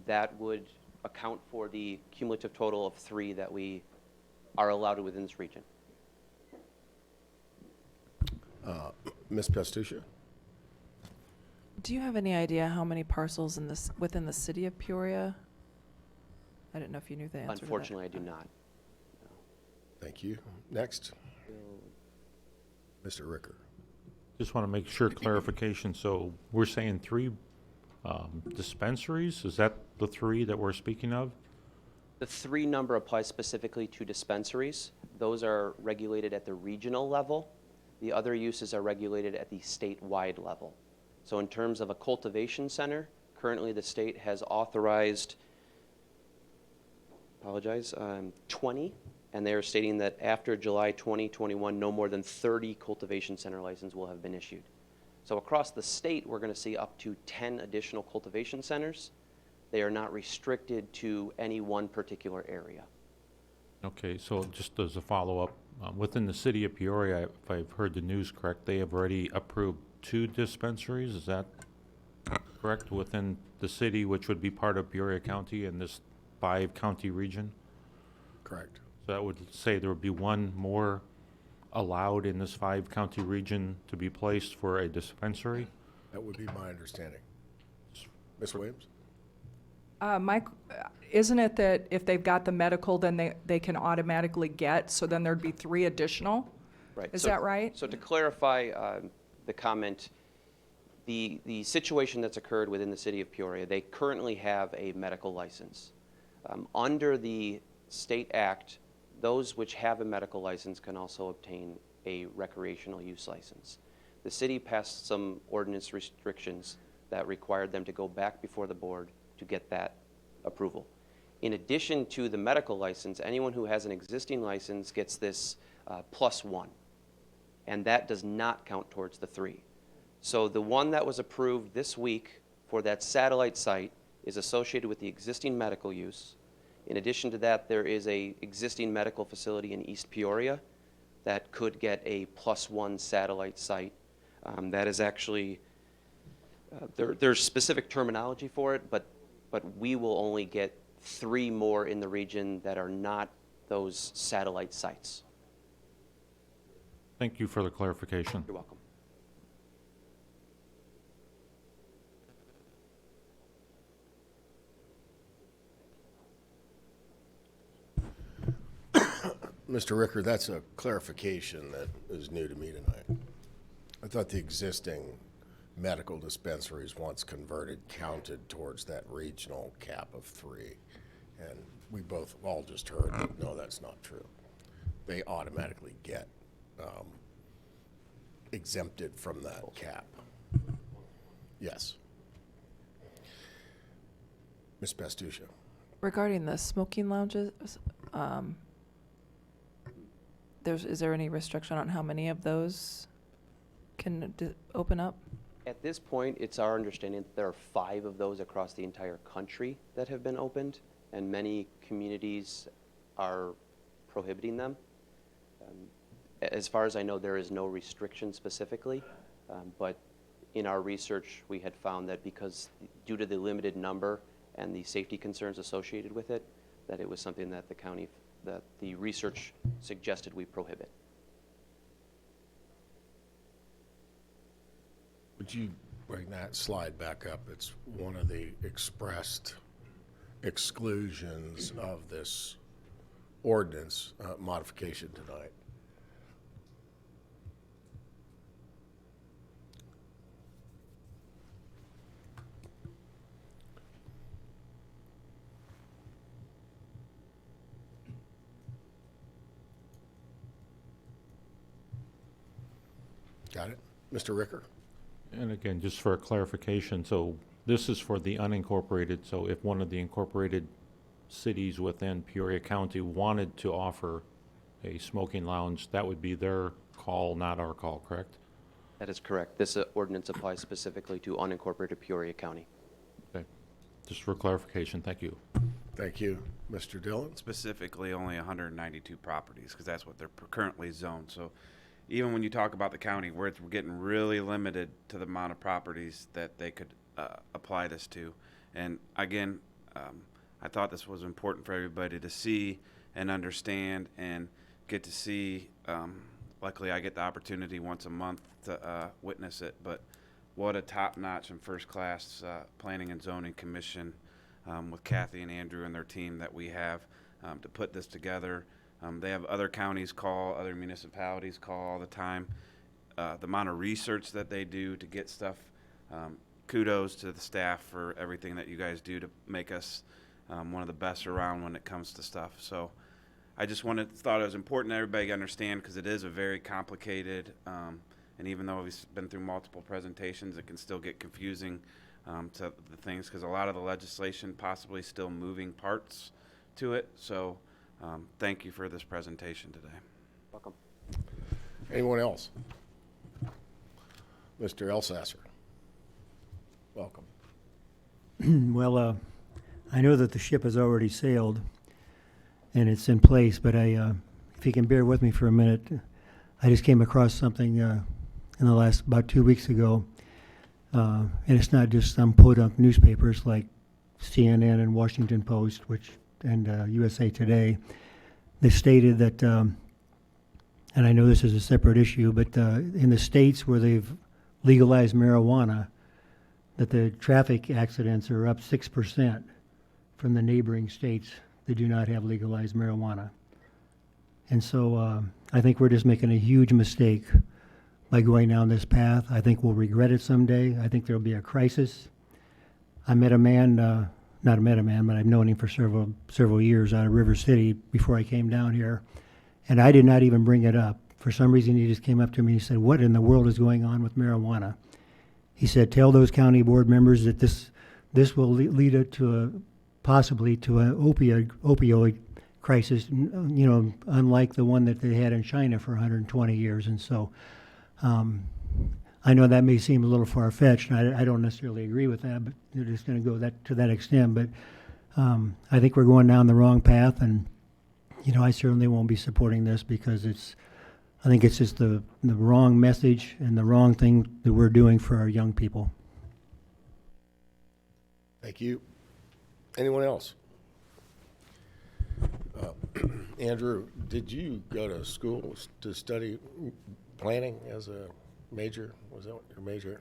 that would account for the cumulative total of 3 that we are allowed within this region.
Ms. Pastucha?
Do you have any idea how many parcels within the city of Peoria? I didn't know if you knew the answer to that.
Unfortunately, I do not.
Thank you. Next. Mr. Ricker.
Just want to make sure clarification. So we're saying 3 dispensaries? Is that the 3 that we're speaking of?
The 3 number applies specifically to dispensaries. Those are regulated at the regional level. The other uses are regulated at the statewide level. So in terms of a cultivation center, currently the state has authorized, 20, and they are stating that after July 2021, no more than 30 cultivation center licenses will have been issued. So across the state, we're going to see up to 10 additional cultivation centers. They are not restricted to any one particular area.
Okay, so just as a follow-up, within the city of Peoria, if I've heard the news correct, they have already approved 2 dispensaries. Is that correct? Within the city, which would be part of Peoria County and this 5-county region?
Correct.
So that would say there would be 1 more allowed in this 5-county region to be placed for a dispensary?
That would be my understanding. Ms. Williams?
Mike, isn't it that if they've got the medical, then they can automatically get, so then there'd be 3 additional?
Right.
Is that right?
So to clarify the comment, the situation that's occurred within the city of Peoria, they currently have a medical license. Under the state act, those which have a medical license can also obtain a recreational use license. The city passed some ordinance restrictions that required them to go back before the board to get that approval. In addition to the medical license, anyone who has an existing license gets this +1, and that does not count towards the 3. So the one that was approved this week for that satellite site is associated with the existing medical use. In addition to that, there is a existing medical facility in East Peoria that could get a +1 satellite site. That is actually, there's specific terminology for it, but we will only get 3 more in the region that are not those satellite sites.
Thank you for the clarification.
You're welcome.
Mr. Ricker, that's a clarification that is new to me tonight. I thought the existing medical dispensaries, once converted, counted towards that regional cap of 3. And we all just heard that, no, that's not true. They automatically get exempted from that cap. Yes. Ms. Pastucha.
Regarding the smoking lounges, is there any restriction on how many of those can open up?
At this point, it's our understanding that there are 5 of those across the entire country that have been opened, and many communities are prohibiting them. As far as I know, there is no restriction specifically, but in our research, we had found that because due to the limited number and the safety concerns associated with it, that it was something that that the research suggested we prohibit.
Would you bring that slide back up? It's one of the expressed exclusions of this ordinance modification tonight. Got it? Mr. Ricker?
And again, just for clarification, so this is for the unincorporated, so if one of the incorporated cities within Peoria County wanted to offer a smoking lounge, that would be their call, not our call, correct?
That is correct. This ordinance applies specifically to unincorporated Peoria County.
Okay, just for clarification, thank you.
Thank you. Mr. Dillon?
Specifically, only 192 properties, because that's what they're currently zoned. So even when you talk about the county, we're getting really limited to the amount of properties that they could apply this to. And again, I thought this was important for everybody to see and understand and get to see. Luckily, I get the opportunity once a month to witness it, but what a top-notch and first-class Planning and Zoning Commission with Kathy and Andrew and their team that we have to put this together. They have other counties call, other municipalities call all the time. The amount of research that they do to get stuff, kudos to the staff for everything that you guys do to make us one of the best around when it comes to stuff. So I just thought it was important that everybody understand, because it is a very complicated, and even though we've been through multiple presentations, it can still get confusing to the things, because a lot of the legislation possibly still moving parts to it. So thank you for this presentation today.
Welcome.
Anyone else? Mr. Elsasser? Welcome.
Well, I know that the ship has already sailed and it's in place, but if you can bear with me for a minute, I just came across something in the last, about 2 weeks ago, and it's not just some podunk newspapers like CNN and Washington Post, and USA Today. They stated that, and I know this is a separate issue, but in the states where they've legalized marijuana, that the traffic accidents are up 6% from the neighboring states that do not have legalized marijuana. And so I think we're just making a huge mistake by going down this path. I think we'll regret it someday. I think there'll be a crisis. I met a man, not met a man, but I've known him for several years out of River City before I came down here, and I did not even bring it up. For some reason, he just came up to me and he said, "What in the world is going on with marijuana?" He said, "Tell those county board members that this will lead it to possibly to an opioid crisis, unlike the one that they had in China for 120 years." And so I know that may seem a little far-fetched, and I don't necessarily agree with that, but they're just going to go to that extent. But I think we're going down the wrong path, and I certainly won't be supporting this, because I think it's just the wrong message and the wrong thing that we're doing for our young people.
Thank you. Anyone else? Andrew, did you go to school to study planning as a major? Was that your major?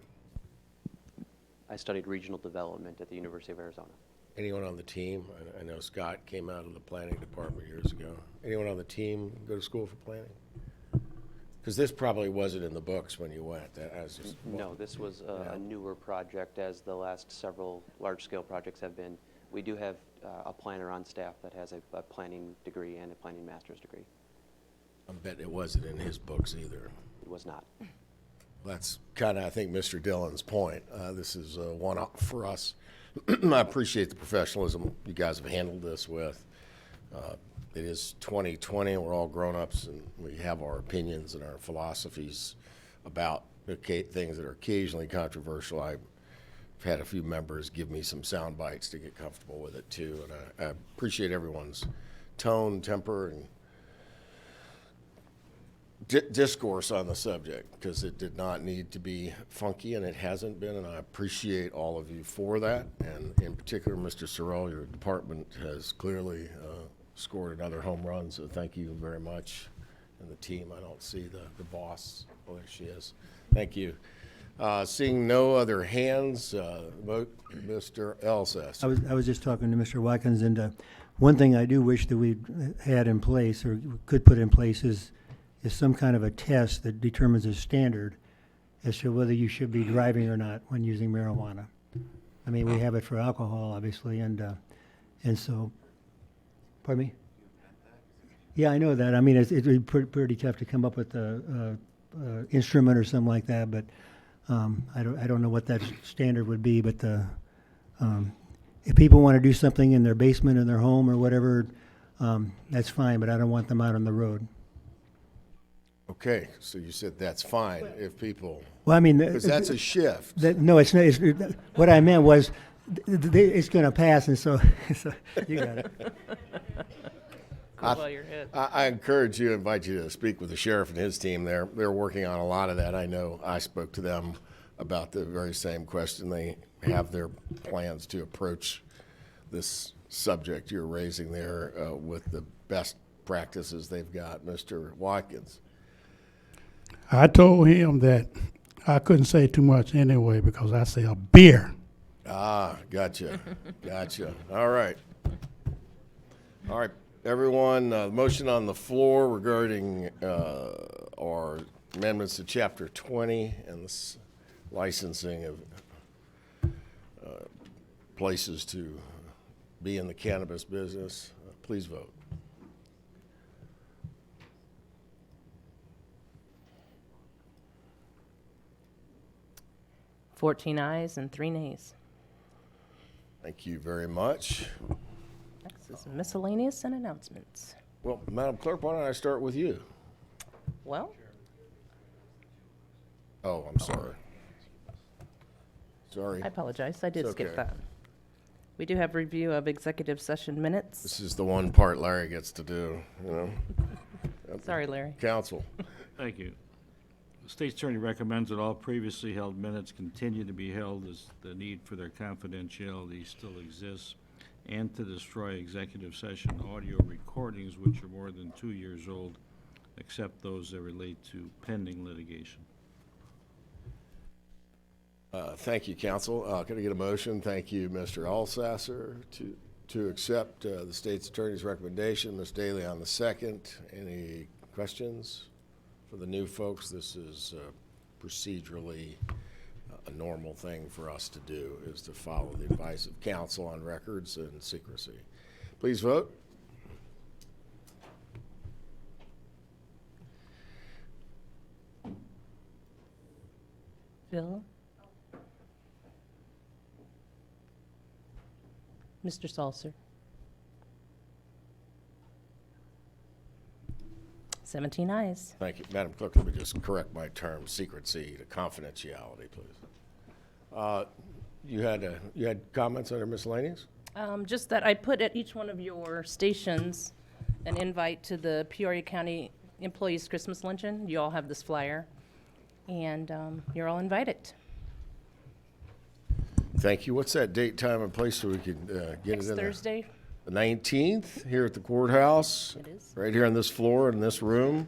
I studied regional development at the University of Arizona.
Anyone on the team? I know Scott came out of the planning department years ago. Anyone on the team go to school for planning? Because this probably wasn't in the books when you went.
No, this was a newer project, as the last several large-scale projects have been. We do have a planner on staff that has a planning degree and a planning master's degree.
I bet it wasn't in his books either.
It was not.
That's kind of, I think, Mr. Dillon's point. This is one up for us. I appreciate the professionalism you guys have handled this with. It is 2020, and we're all grown-ups, and we have our opinions and our philosophies about things that are occasionally controversial. I've had a few members give me some sound bites to get comfortable with it, too, and I appreciate everyone's tone, temper, and discourse on the subject, because it did not need to be funky, and it hasn't been, and I appreciate all of you for that. And in particular, Mr. Sorrell, your department has clearly scored another home run, so thank you very much. And the team, I don't see the boss. Oh, there she is. Thank you. Seeing no other hands, vote Mr. Elsasser.
I was just talking to Mr. Watkins, and one thing I do wish that we had in place or could put in place is some kind of a test that determines a standard as to whether you should be driving or not when using marijuana. I mean, we have it for alcohol, obviously, and so, pardon me? Yeah, I know that. I mean, it'd be pretty tough to come up with a instrument or something like that, but I don't know what that standard would be. But if people want to do something in their basement in their home or whatever, that's fine. But I don't want them out on the road.
Okay, so you said that's fine if people.
Well, I mean,
because that's a shift.
No, it's not. What I meant was, it's going to pass, and so you got it.
I encourage you, invite you to speak with the sheriff and his team. They're working on a lot of that. I know I spoke to them about the very same question. They have their plans to approach this subject you're raising there with the best practices they've got. Mr. Watkins.
I told him that I couldn't say too much anyway because I sell beer.
Ah, gotcha. All right. Everyone, motion on the floor regarding our amendments to Chapter 20 and this licensing of places to be in the cannabis business. Please vote.
Fourteen ayes and 3 nays.
Thank you very much.
Next is miscellaneous and announcements.
Well, Madam Clerk, why don't I start with you?
Well,
Oh, I'm sorry. Sorry.
I apologize. I did
It's
skip
okay.
that. We do have review of executive session minutes.
This is the one part Larry gets to do, you know?
Sorry, Larry.
Counsel.
Thank you. The state's attorney recommends that all previously held minutes continue to be held as the need for their confidentiality still exists, and to destroy executive session audio recordings which are more than 2 years old, except those that relate to pending litigation.
Thank you, counsel. Can I get a motion? Thank you, Mr. Alsasser, to accept the state's attorney's recommendation. Ms. Daly on the second. Any questions for the new folks? This is procedurally a normal thing for us to do, is to follow the advice of counsel on records and secrecy. Please vote.
Phil? Mr. Salser? 17 ayes.
Thank you. Madam Clerk, let me just correct my term, secrecy to confidentiality, please. You had comments under miscellaneous?
Just that I put at each one of your stations an invite to the Peoria County Employees Christmas Luncheon. You all have this flyer, and you're all invited.
Thank you. What's that date, time, and place so we can get
Next
it in there?
Thursday.
The 19th, here at the courthouse.
It is.
Right here on this floor, in this room,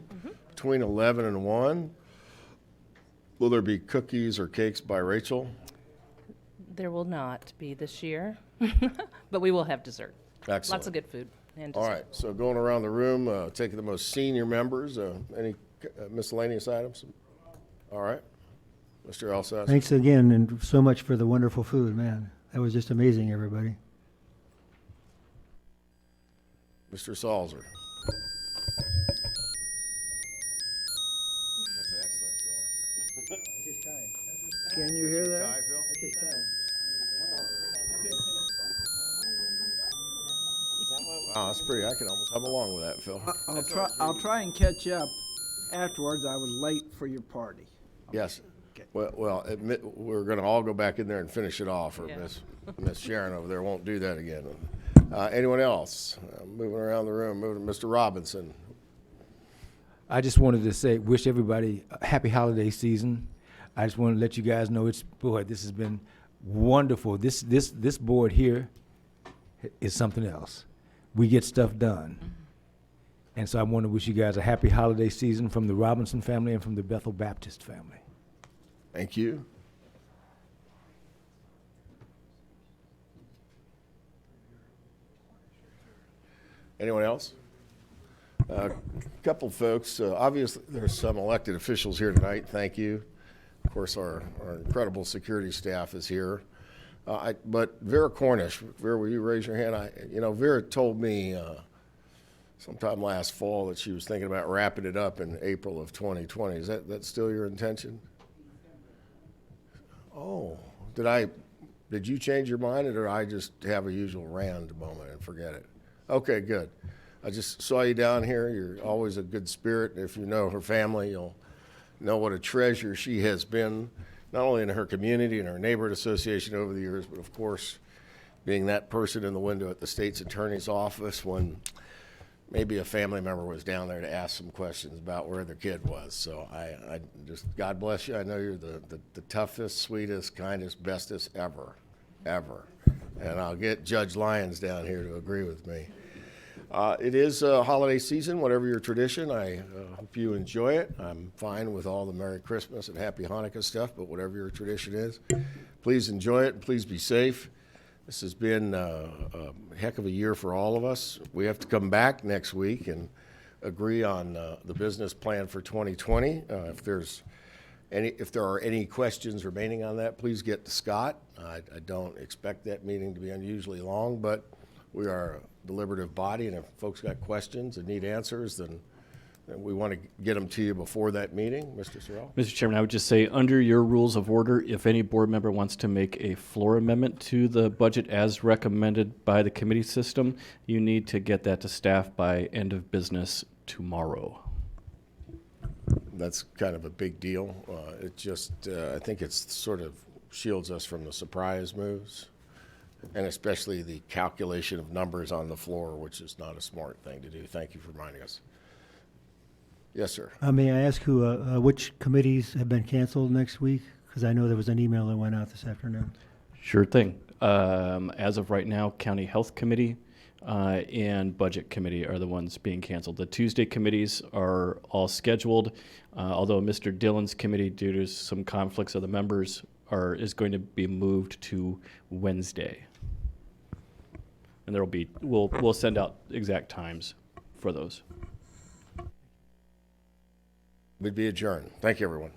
between 11 and 1. Will there be cookies or cakes by Rachel?
There will not be this year, but we will have dessert.
Excellent.
Lots of good food and dessert.
All right, so going around the room, taking the most senior members, any miscellaneous items? All right. Mr. Alsace.
Thanks again, and so much for the wonderful food, man. That was just amazing, everybody.
Mr. Salzer. That's an excellent, Phil.
Can you hear that?
Tie, Phil?
That's his tie.
Wow, that's pretty. I can almost hum along with that, Phil.
I'll try and catch up afterwards. I was late for your party.
Yes. Well, admit, we're going to all go back in there and finish it off, or
Yeah.
Miss Sharon over there won't do that again. Anyone else? Moving around the room, moving to Mr. Robinson.
I just wanted to say, wish everybody a happy holiday season. I just want to let you guys know this has been wonderful. This board here is something else. We get stuff done. And so I want to wish you guys a happy holiday season from the Robinson family and from the Bethel Baptist family.
Thank you. Anyone else? A couple folks, obviously there's some elected officials here tonight, thank you. Of course, our incredible security staff is here. But Vera Cornish, Vera, will you raise your hand? Vera told me sometime last fall that she was thinking about wrapping it up in April of 2020. Is that still your intention? Oh, did you change your mind, or did I just have a usual rand moment and forget it? Okay, good. I just saw you down here. You're always a good spirit. If you know her family, you'll know what a treasure she has been, not only in her community and her neighborhood association over the years, but of course, being that person in the window at the state's attorney's office when maybe a family member was down there to ask some questions about where their kid was. So I just, God bless you. I know you're the toughest, sweetest, kindest, bestest ever. And I'll get Judge Lyons down here to agree with me. It is a holiday season, whatever your tradition. I hope you enjoy it. I'm fine with all the Merry Christmas and Happy Hanukkah stuff, but whatever your tradition is, please enjoy it and please be safe. This has been a heck of a year for all of us. We have to come back next week and agree on the business plan for 2020. If there are any questions remaining on that, please get to Scott. I don't expect that meeting to be unusually long, but we are a deliberative body, and if folks got questions and need answers, then we want to get them to you before that meeting. Mr. Sorrell?
Mr. Chairman, I would just say, under your rules of order, if any board member wants to make a floor amendment to the budget as recommended by the committee system, you need to get that to staff by end of business tomorrow.
That's kind of a big deal. It just, I think it sort of shields us from the surprise moves, and especially the calculation of numbers on the floor, which is not a smart thing to do. Thank you for reminding us. Yes, sir.
May I ask which committees have been canceled next week? Because I know there was an email that went out this afternoon.
Sure thing. As of right now, County Health Committee and Budget Committee are the ones being canceled. The Tuesday committees are all scheduled, although Mr. Dillon's committee, due to some conflicts of the members, is going to be moved to Wednesday. And we'll send out exact times for those.
We'd be adjourned. Thank you, everyone.